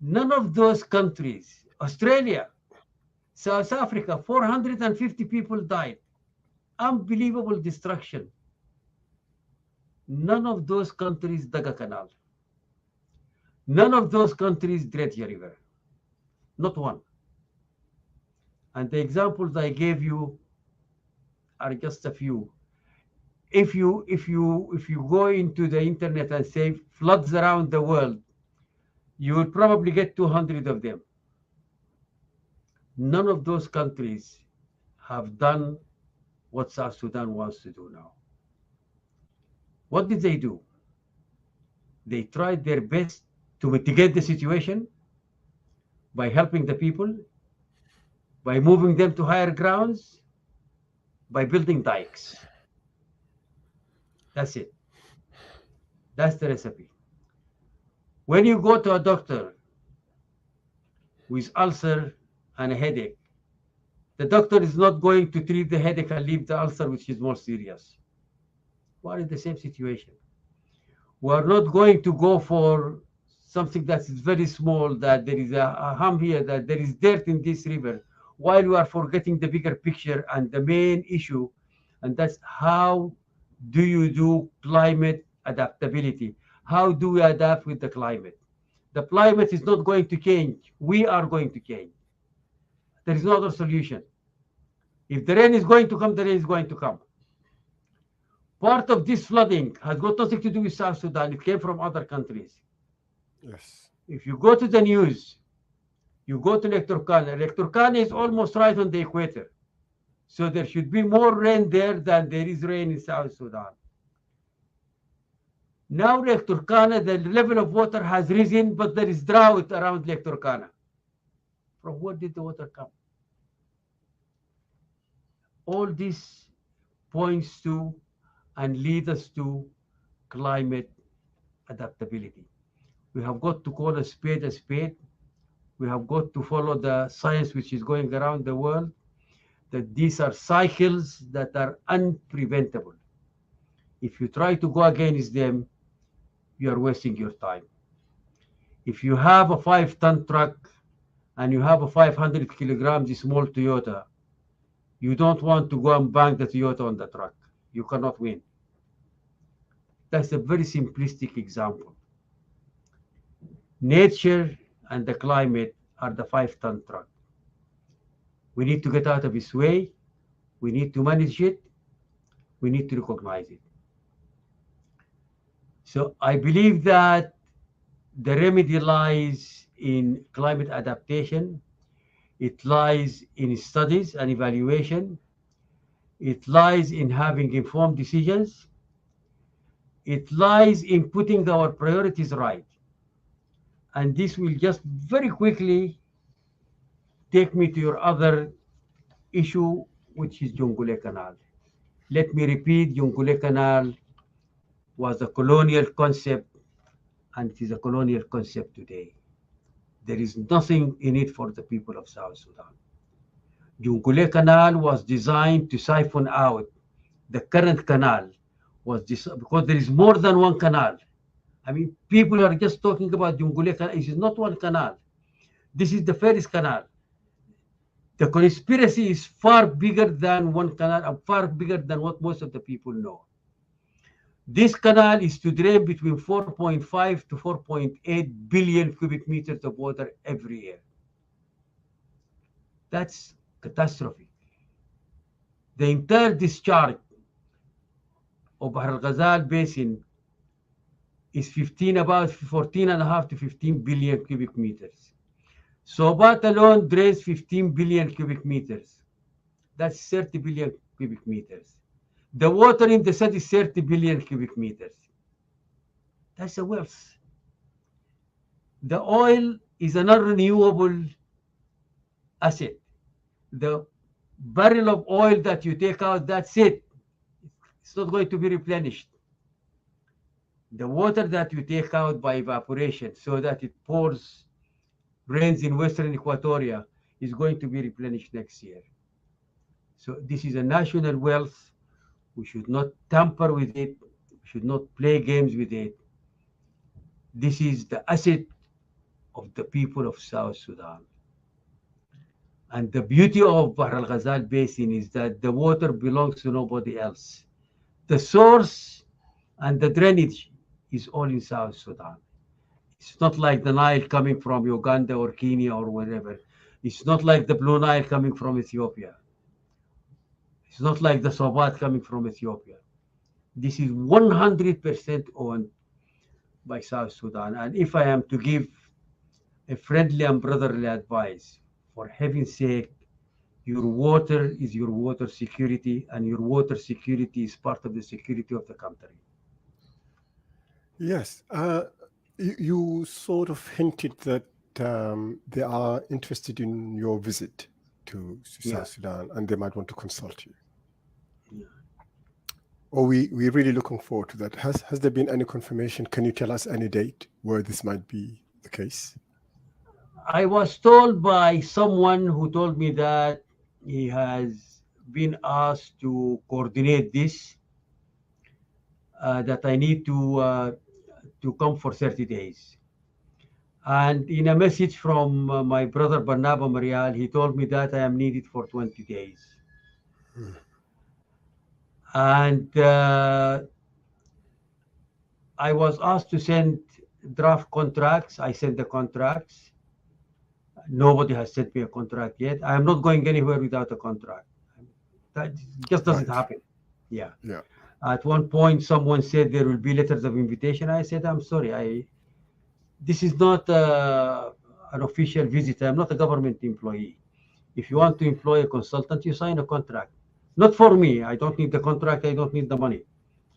[SPEAKER 2] None of those countries, Australia, South Africa, 450 people died. Unbelievable destruction. None of those countries dug a canal. None of those countries dredged a river. Not one. And the examples I gave you are just a few. If you go into the internet and say floods around the world, you will probably get 200 of them. None of those countries have done what South Sudan wants to do now. What did they do? They tried their best to mitigate the situation by helping the people, by moving them to higher grounds, by building dikes. That's it. That's the recipe. When you go to a doctor with ulcer and a headache, the doctor is not going to treat the headache and leave the ulcer, which is more serious. We're in the same situation. We are not going to go for something that is very small, that there is a harm here, that there is dirt in this river, while we are forgetting the bigger picture and the main issue, and that's how do you do climate adaptability? How do we adapt with the climate? The climate is not going to change. We are going to change. There is no other solution. If the rain is going to come, the rain is going to come. Part of this flooding has got nothing to do with South Sudan. It came from other countries.
[SPEAKER 1] Yes.
[SPEAKER 2] If you go to the news, you go to Lake Turkana. Lake Turkana is almost right on the equator. So there should be more rain there than there is rain in South Sudan. Now Lake Turkana, the level of water has risen, but there is drought around Lake Turkana. From where did the water come? All this points to and lead us to climate adaptability. We have got to call a spade a spade. We have got to follow the science which is going around the world, that these are cycles that are unpreventable. If you try to go against them, you are wasting your time. If you have a 5-ton truck and you have a 500 kilograms small Toyota, you don't want to go and bang the Toyota on the truck. You cannot win. That's a very simplistic example. Nature and the climate are the 5-ton truck. We need to get out of its way. We need to manage it. We need to recognize it. So I believe that the remedy lies in climate adaptation. It lies in studies and evaluation. It lies in having informed decisions. It lies in putting our priorities right. And this will just very quickly take me to your other issue, which is Jonglei Canal. Let me repeat, Jonglei Canal was a colonial concept, and it is a colonial concept today. There is nothing in it for the people of South Sudan. Jonglei Canal was designed to siphon out the current canal, because there is more than one canal. I mean, people are just talking about Jonglei Canal. It is not one canal. This is the first canal. The conspiracy is far bigger than one canal, and far bigger than what most of the people know. This canal is to drain between 4.5 to 4.8 billion cubic meters of water every year. That's catastrophic. The entire discharge of Bahr al-Ghazal basin is about 14.5 to 15 billion cubic meters. Sobat alone drains 15 billion cubic meters. That's 30 billion cubic meters. The water in the sun is 30 billion cubic meters. That's a wealth. The oil is an unrenewable asset. The barrel of oil that you take out, that's it. It's not going to be replenished. The water that you take out by evaporation, so that it rains in Western Equatoria, is going to be replenished next year. So this is a national wealth. We should not tamper with it. We should not play games with it. This is the asset of the people of South Sudan. And the beauty of Bahr al-Ghazal Basin is that the water belongs to nobody else. The source and the drainage is all in South Sudan. It's not like the Nile coming from Uganda or Kenya or wherever. It's not like the Blue Nile coming from Ethiopia. It's not like the Sobat coming from Ethiopia. This is 100% owned by South Sudan. And if I am to give a friendly and brotherly advice, for heaven's sake, your water is your water security, and your water security is part of the security of the country.
[SPEAKER 1] Yes. You sort of hinted that they are interested in your visit to South Sudan, and they might want to consult you.
[SPEAKER 2] Yeah.
[SPEAKER 1] Or we're really looking forward to that. Has there been any confirmation? Can you tell us any date where this might be the case?
[SPEAKER 2] I was told by someone who told me that he has been asked to coordinate this, that I need to to come for 30 days. And in a message from my brother Barnaba Marial, he told me that I am needed for 20 days. And I was asked to send draft contracts. I sent the contracts. Nobody has sent me a contract yet. I am not going anywhere without a contract. That just doesn't
[SPEAKER 1] Right.
[SPEAKER 2] happen. Yeah.
[SPEAKER 1] Yeah.
[SPEAKER 2] At one point, someone said there will be letters of invitation. I said, I'm sorry. This is not an official visit. I'm not a government employee. If you want to employ a consultant, you sign a contract. Not for me. I don't need the contract. I don't need the money.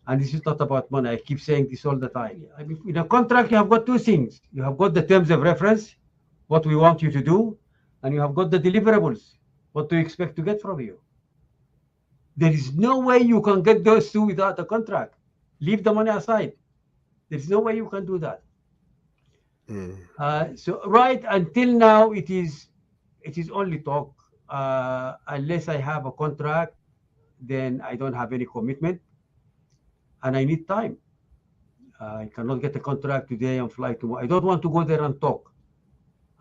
[SPEAKER 2] And this is not about money. I keep saying this all the time. I mean, in a contract, you have got two things. You have got the terms of reference, what we want you to do, and you have got the deliverables, what do you expect to get from you. There is no way you can get those two without a contract. Leave the money aside. There's no way you can do that. So right until now, it is only talk. Unless I have a contract, then I don't have any commitment, and I need time. I cannot get a contract today and fly tomorrow. I don't want to go there and talk.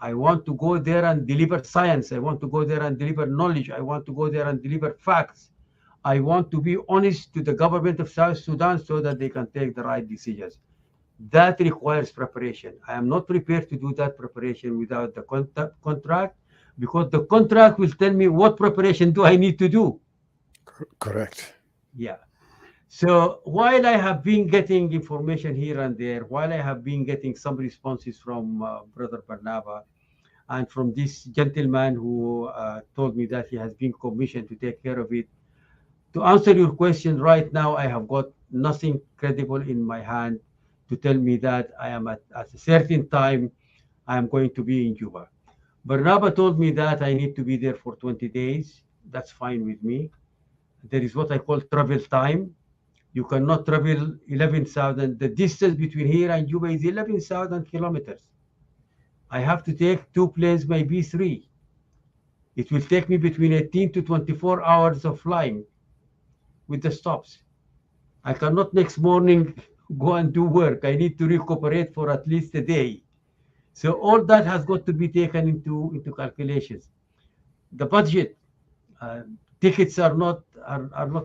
[SPEAKER 2] I want to go there and deliver science. I want to go there and deliver knowledge. I want to go there and deliver facts. I want to be honest to the government of South Sudan so that they can take the right decisions. That requires preparation. I am not prepared to do that preparation without the contract, because the contract will tell me what preparation do I need to do.
[SPEAKER 1] Correct.
[SPEAKER 2] Yeah. So while I have been getting information here and there, while I have been getting some responses from Brother Barnaba and from this gentleman who told me that he has been commissioned to take care of it, to answer your question right now, I have got nothing credible in my hand to tell me that I am at a certain time I am going to be in Juba. Barnaba told me that I need to be there for 20 days. That's fine with me. There is what I call travel time. You cannot travel 11,000. The distance between here and Juba is 11,000 kilometers. I have to take 2 planes, maybe 3. It will take me between 18 to 24 hours of flying with the stops. I cannot next morning go and do work. I need to recuperate for at least a day. So all that has got to be taken into calculations. The budget, tickets are not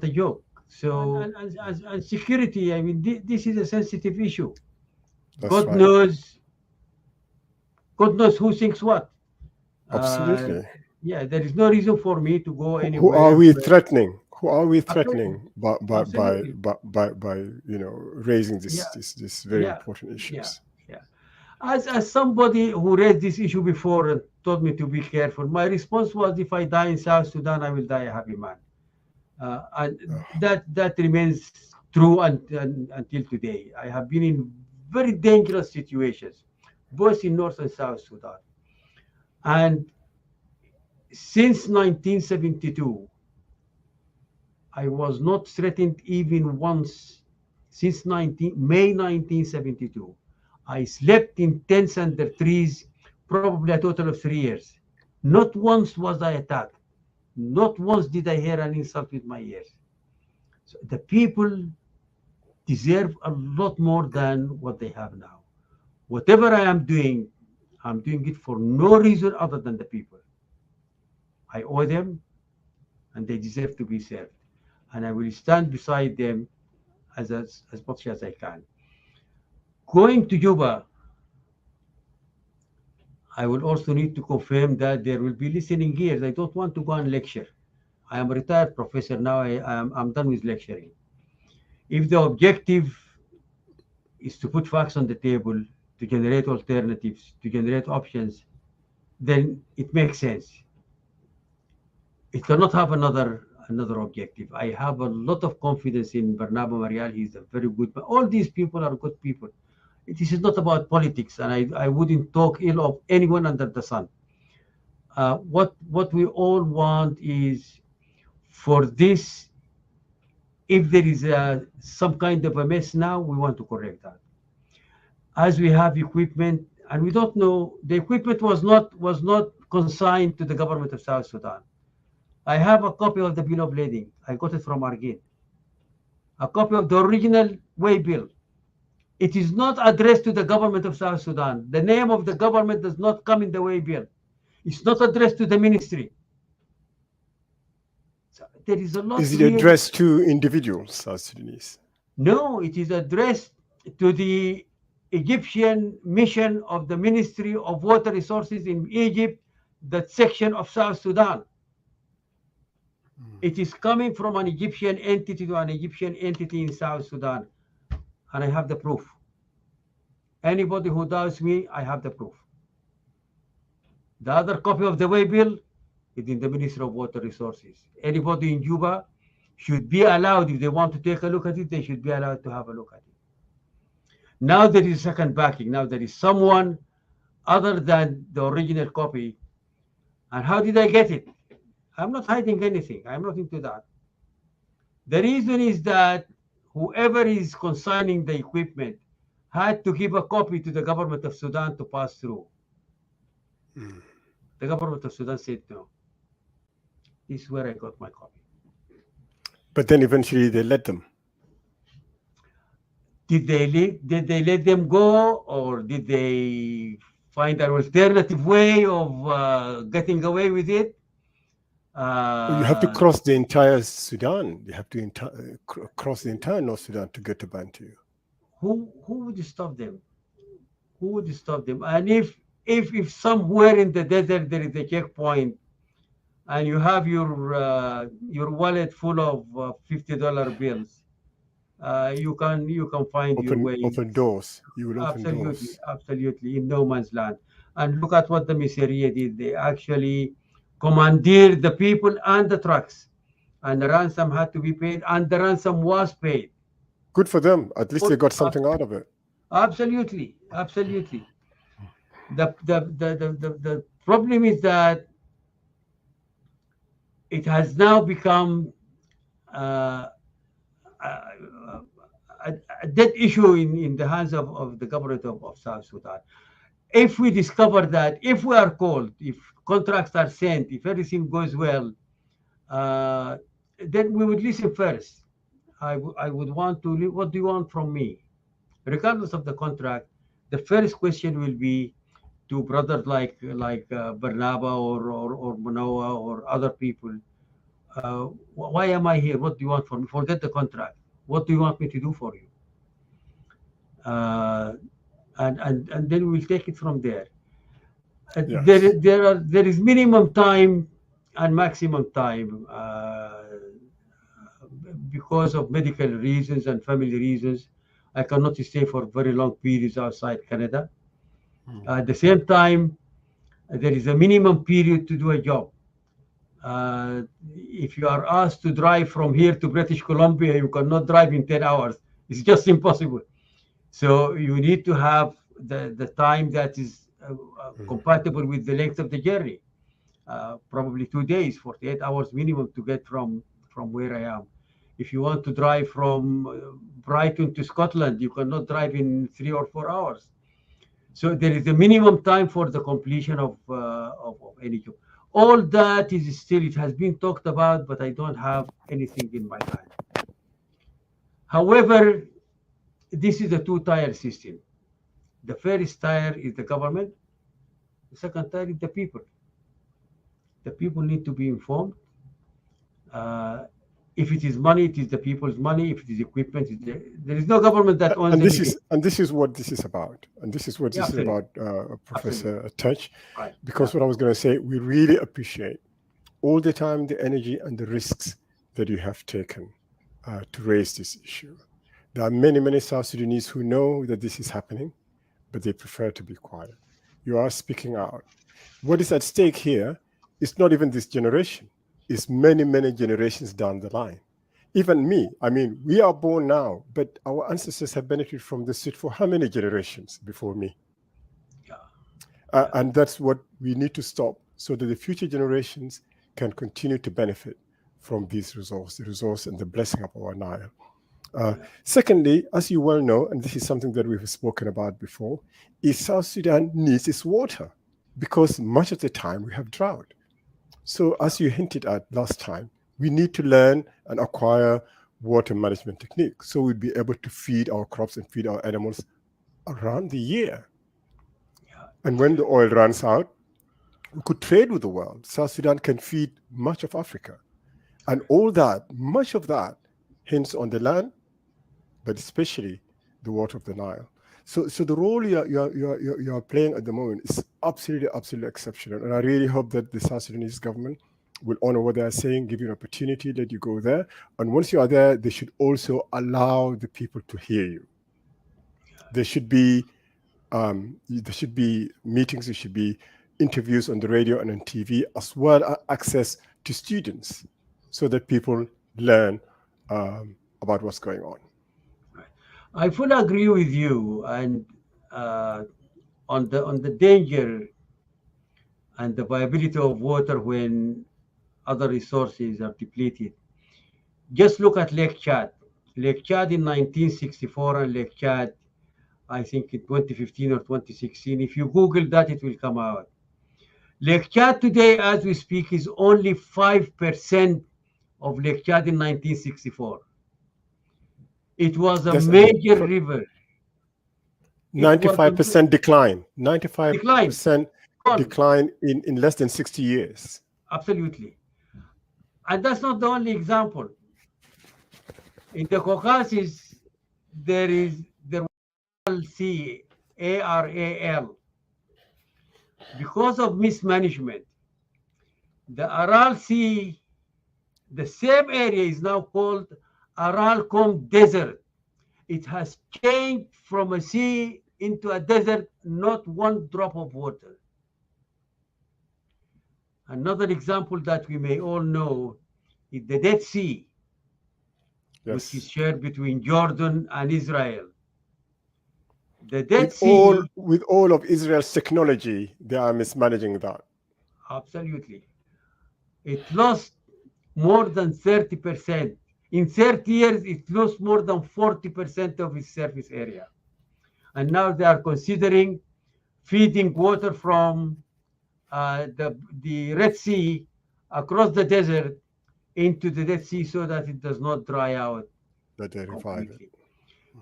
[SPEAKER 2] a joke. So and security, I mean, this is a sensitive issue.
[SPEAKER 1] That's right.
[SPEAKER 2] God knows who thinks what.
[SPEAKER 1] Absolutely.
[SPEAKER 2] Yeah, there is no reason for me to go
[SPEAKER 1] Who are
[SPEAKER 2] anywhere.
[SPEAKER 1] we threatening? Who are we
[SPEAKER 2] Absolutely.
[SPEAKER 1] threatening by raising
[SPEAKER 2] Yeah,
[SPEAKER 1] this very
[SPEAKER 2] yeah,
[SPEAKER 1] important
[SPEAKER 2] yeah,
[SPEAKER 1] issues?
[SPEAKER 2] yeah. As somebody who raised this issue before and told me to be careful, my response was, if I die in South Sudan, I will die a happy man. And that remains true until today. I have been in very dangerous situations, both in North and South Sudan. And since 1972, I was not threatened even once. Since May 1972, I slept in tents under trees, probably a total of 3 years. Not once was I attacked. Not once did I hear an insult with my ears. So the people deserve a lot more than what they have now. Whatever I am doing, I'm doing it for no reason other than the people. I owe them, and they deserve to be served. And I will stand beside them as much as I can. Going to Juba, I will also need to confirm that there will be listening ears. I don't want to go and lecture. I am a retired professor now. I'm done with lecturing. If the objective is to put facts on the table, to generate alternatives, to generate options, then it makes sense. It cannot have another objective. I have a lot of confidence in Barnaba Marial. He's a very good man. All these people are good people. This is not about politics, and I wouldn't talk ill of anyone under the sun. What we all want is for this, if there is some kind of a mess now, we want to correct that. As we have equipment, and we don't know, the equipment was not consigned to the government of South Sudan. I have a copy of the bill of lading. I got it from Argin. A copy of the original way bill. It is not addressed to the government of South Sudan. The name of the government does not come in the way bill. It's not addressed to the ministry. So there is a lot
[SPEAKER 1] Is it
[SPEAKER 2] really.
[SPEAKER 1] addressed to individuals, South Sudanese?
[SPEAKER 2] No, it is addressed to the Egyptian mission of the Ministry of Water Resources in Egypt, that section of South Sudan. It is coming from an Egyptian entity to an Egyptian entity in South Sudan. And I have the proof. Anybody who doubts me, I have the proof. The other copy of the way bill is in the Ministry of Water Resources. Anybody in Juba should be allowed, if they want to take a look at it, they should be allowed to have a look at it. Now there is second backing. Now there is someone other than the original copy. And how did I get it? I'm not hiding anything. I'm not into that. The reason is that whoever is consigning the equipment had to give a copy to the government of Sudan to pass through. The government of Sudan said no. This is where I got my copy.
[SPEAKER 1] But then eventually they let them.
[SPEAKER 2] Did they let them go, or did they find an alternative way of getting away with it?
[SPEAKER 1] You have to cross the entire Sudan. You have to cross the entire North Sudan to get to Bantu.
[SPEAKER 2] Who would stop them? Who would stop them? And if somewhere in the desert there is a checkpoint, and you have your wallet full of $50 bills, you can find your way.
[SPEAKER 1] Open doors. You will open doors.
[SPEAKER 2] Absolutely, in no man's land. And look at what the Miseria did. They actually commandeered the people and the trucks, and the ransom had to be paid, and the ransom was paid.
[SPEAKER 1] Good for them. At least they got something out of it.
[SPEAKER 2] Absolutely, absolutely. The problem is that it has now become a dead issue in the hands of the government of South Sudan. If we discover that, if we are called, if contracts are sent, if everything goes well, then we would listen first. I would want to, what do you want from me? Regardless of the contract, the first question will be to brothers like Barnaba or Manoa or other people. Why am I here? What do you want from me? Forget the contract. What do you want me to do for you? And then we'll take it from there.
[SPEAKER 1] Yes.
[SPEAKER 2] There is minimum time and maximum time because of medical reasons and family reasons. I cannot stay for very long periods outside Canada. At the same time, there is a minimum period to do a job. If you are asked to drive from here to British Columbia, you cannot drive in 10 hours. It's just impossible. So you need to have the time that is compatible with the length of the journey. Probably 2 days, 48 hours minimum to get from where I am. If you want to drive from Brighton to Scotland, you cannot drive in 3 or 4 hours. So there is a minimum time for the completion of any job. All that is still, it has been talked about, but I don't have anything in my hand. However, this is a two-tier system. The first tier is the government. The second tier is the people. The people need to be informed. If it is money, it is the people's money. If it is equipment, there is no government that owns anything.
[SPEAKER 1] And this is what this is about. And this is what this is about, Professor Touch.
[SPEAKER 2] Right.
[SPEAKER 1] Because what I was going to say, we really appreciate all the time, the energy and the risks that you have taken to raise this issue. There are many, many South Sudanese who know that this is happening, but they prefer to be quiet. You are speaking out. What is at stake here is not even this generation. It's many, many generations down the line. Even me, I mean, we are born now, but our ancestors have benefited from this shit for how many generations before me? Yeah. And that's what we need to stop so that the future generations can continue to benefit from these resources, the resource and the blessing of our Nile. Secondly, as you well know, and this is something that we've spoken about before, is South Sudan needs its water because much of the time we have drought. So as you hinted at last time, we need to learn and acquire water management technique. So we'd be able to feed our crops and feed our animals around the year.
[SPEAKER 2] Yeah.
[SPEAKER 1] And when the oil runs out, we could trade with the world. South Sudan can feed much of Africa. And all that, much of that, hints on the land, but especially the water of the Nile. So the role you are playing at the moment is absolutely, absolutely exceptional. And I really hope that the South Sudanese government will honor what they are saying, give you an opportunity, let you go there. And once you are there, they should also allow the people to hear you. There should be meetings, there should be interviews on the radio and on TV, as well as access to students, so that people learn about what's going on.
[SPEAKER 2] I fully agree with you, and on the danger and the viability of water when other resources are depleted. Just look at Lake Chad. Lake Chad in 1964 and Lake Chad, I think in 2015 or 2016. If you Google that, it will come out. Lake Chad today, as we speak, is only 5% of Lake Chad in 1964. It was a
[SPEAKER 1] That's
[SPEAKER 2] major river. It was a
[SPEAKER 1] 95% decline.
[SPEAKER 2] decline.
[SPEAKER 1] 95% decline in less than 60 years.
[SPEAKER 2] Absolutely. And that's not the only example. In the Caucasus, there was Sea, ARAL. Because of mismanagement, the Aral Sea, the same area is now called Aral-Kom Desert. It has changed from a sea into a desert, not one drop of water. Another example that we may all know is the Dead Sea, which is shared between Jordan and Israel. The Dead Sea,
[SPEAKER 1] with all of Israel's technology, they are mismanaging that.
[SPEAKER 2] absolutely. It lost more than 30%. In 30 years, it lost more than 40% of its surface area. And now they are considering feeding water from the Red Sea across the desert into the Dead Sea so that it does not dry out completely.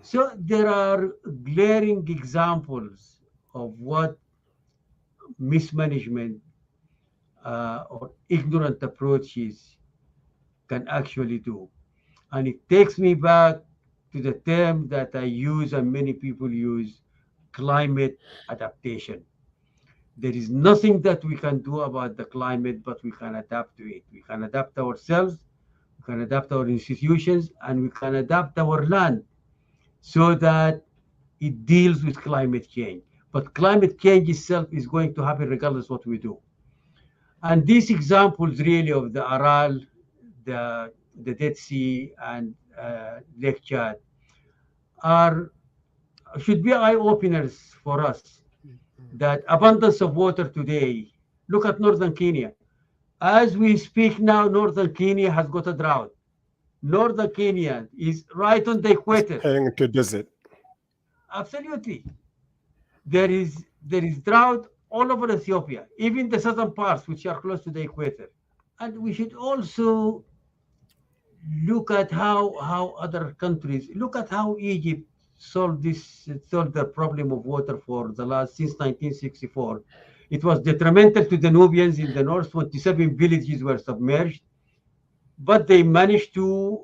[SPEAKER 2] So there are glaring examples of what mismanagement or ignorant approaches can actually do. And it takes me back to the term that I use and many people use, climate adaptation. There is nothing that we can do about the climate, but we can adapt to it. We can adapt ourselves, we can adapt our institutions, and we can adapt our land so that it deals with climate change. But climate change itself is going to happen regardless what we do. And these examples really of the Aral, the Dead Sea, and Lake Chad should be eye openers for us. That abundance of water today. Look at northern Kenya. As we speak now, northern Kenya has got a drought. Northern Kenya is right on the equator.
[SPEAKER 1] Heading into desert.
[SPEAKER 2] Absolutely. There is drought all over Ethiopia, even the southern parts which are close to the equator. And we should also look at how other countries, look at how Egypt solved the problem of water for the last, since 1964. It was detrimental to the Nubians in the north. 27 villages were submerged, but they managed to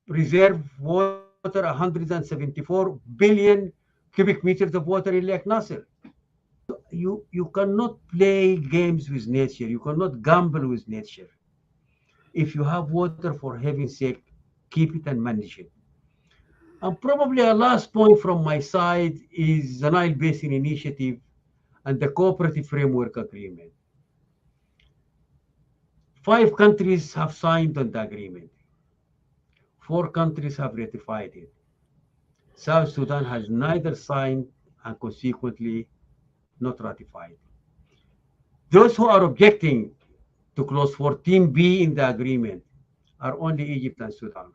[SPEAKER 2] reserve water, 174 billion cubic meters of water in Lake Nasser. You cannot play games with nature. You cannot gamble with nature. If you have water, for heaven's sake, keep it and manage it. And probably a last point from my side is the Nile Basin Initiative and the Cooperative Framework Agreement. 5 countries have signed on the agreement. 4 countries have ratified it. South Sudan has neither signed and consequently not ratified. Those who are objecting to clause 14B in the agreement are only Egypt and Sudan.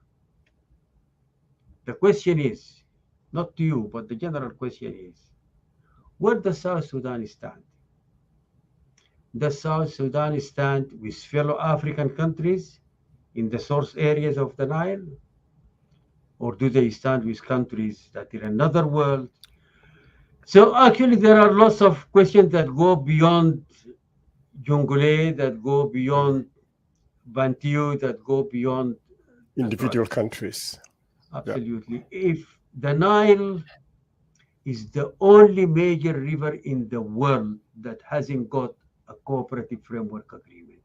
[SPEAKER 2] The question is, not to you, but the general question is, where does South Sudan stand? Does South Sudan stand with fellow African countries in the source areas of the Nile? or do they stand with countries that are another world? So actually, there are lots of questions that go beyond Jonglei, that go beyond Bantu, that go beyond the
[SPEAKER 1] Individual
[SPEAKER 2] tribes.
[SPEAKER 1] countries.
[SPEAKER 2] Absolutely. If the Nile is the only major river in the world that hasn't got a cooperative framework agreement.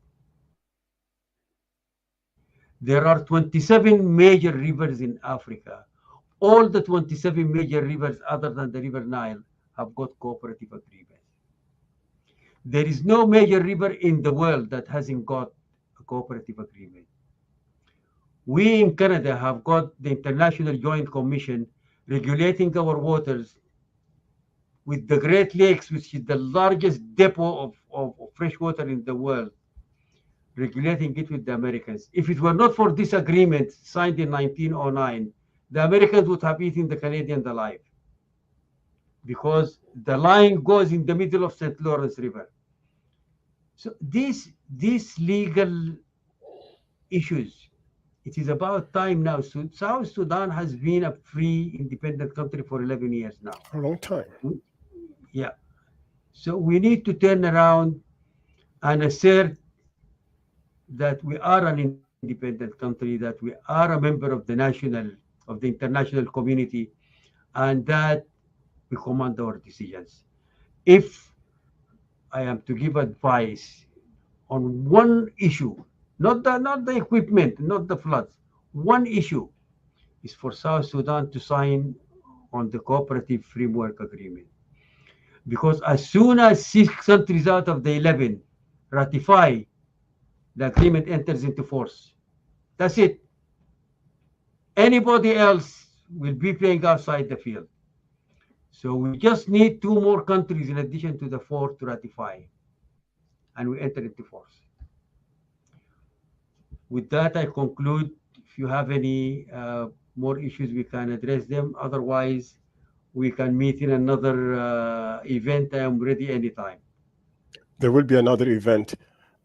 [SPEAKER 2] There are 27 major rivers in Africa. All the 27 major rivers other than the River Nile have got cooperative agreements. There is no major river in the world that hasn't got a cooperative agreement. We in Canada have got the International Joint Commission regulating our waters with the Great Lakes, which is the largest depot of fresh water in the world, regulating it with the Americans. If it were not for this agreement signed in 1909, the Americans would have eaten the Canadians alive, because the line goes in the middle of St. Lawrence River. So these legal issues, it is about time now. So South Sudan has been a free, independent country for 11 years now.
[SPEAKER 1] A long time.
[SPEAKER 2] Yeah. So we need to turn around and assert that we are an independent country, that we are a member of the international community, and that we command our decisions. If I am to give advice on one issue, not the equipment, not the floods, one issue is for South Sudan to sign on the cooperative framework agreement. Because as soon as 6 countries out of the 11 ratify, the agreement enters into force. That's it. Anybody else will be playing outside the field. So we just need 2 more countries in addition to the 4 to ratify, and we enter into force. With that, I conclude. If you have any more issues, we can address them. Otherwise, we can meet in another event. I am ready anytime.
[SPEAKER 1] There will be another event.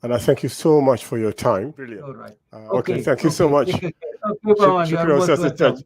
[SPEAKER 1] And I thank you so much for your time. Brilliant.
[SPEAKER 2] All right.
[SPEAKER 1] Okay, thank you so much.
[SPEAKER 2] Okay, Bawan, you are most welcome.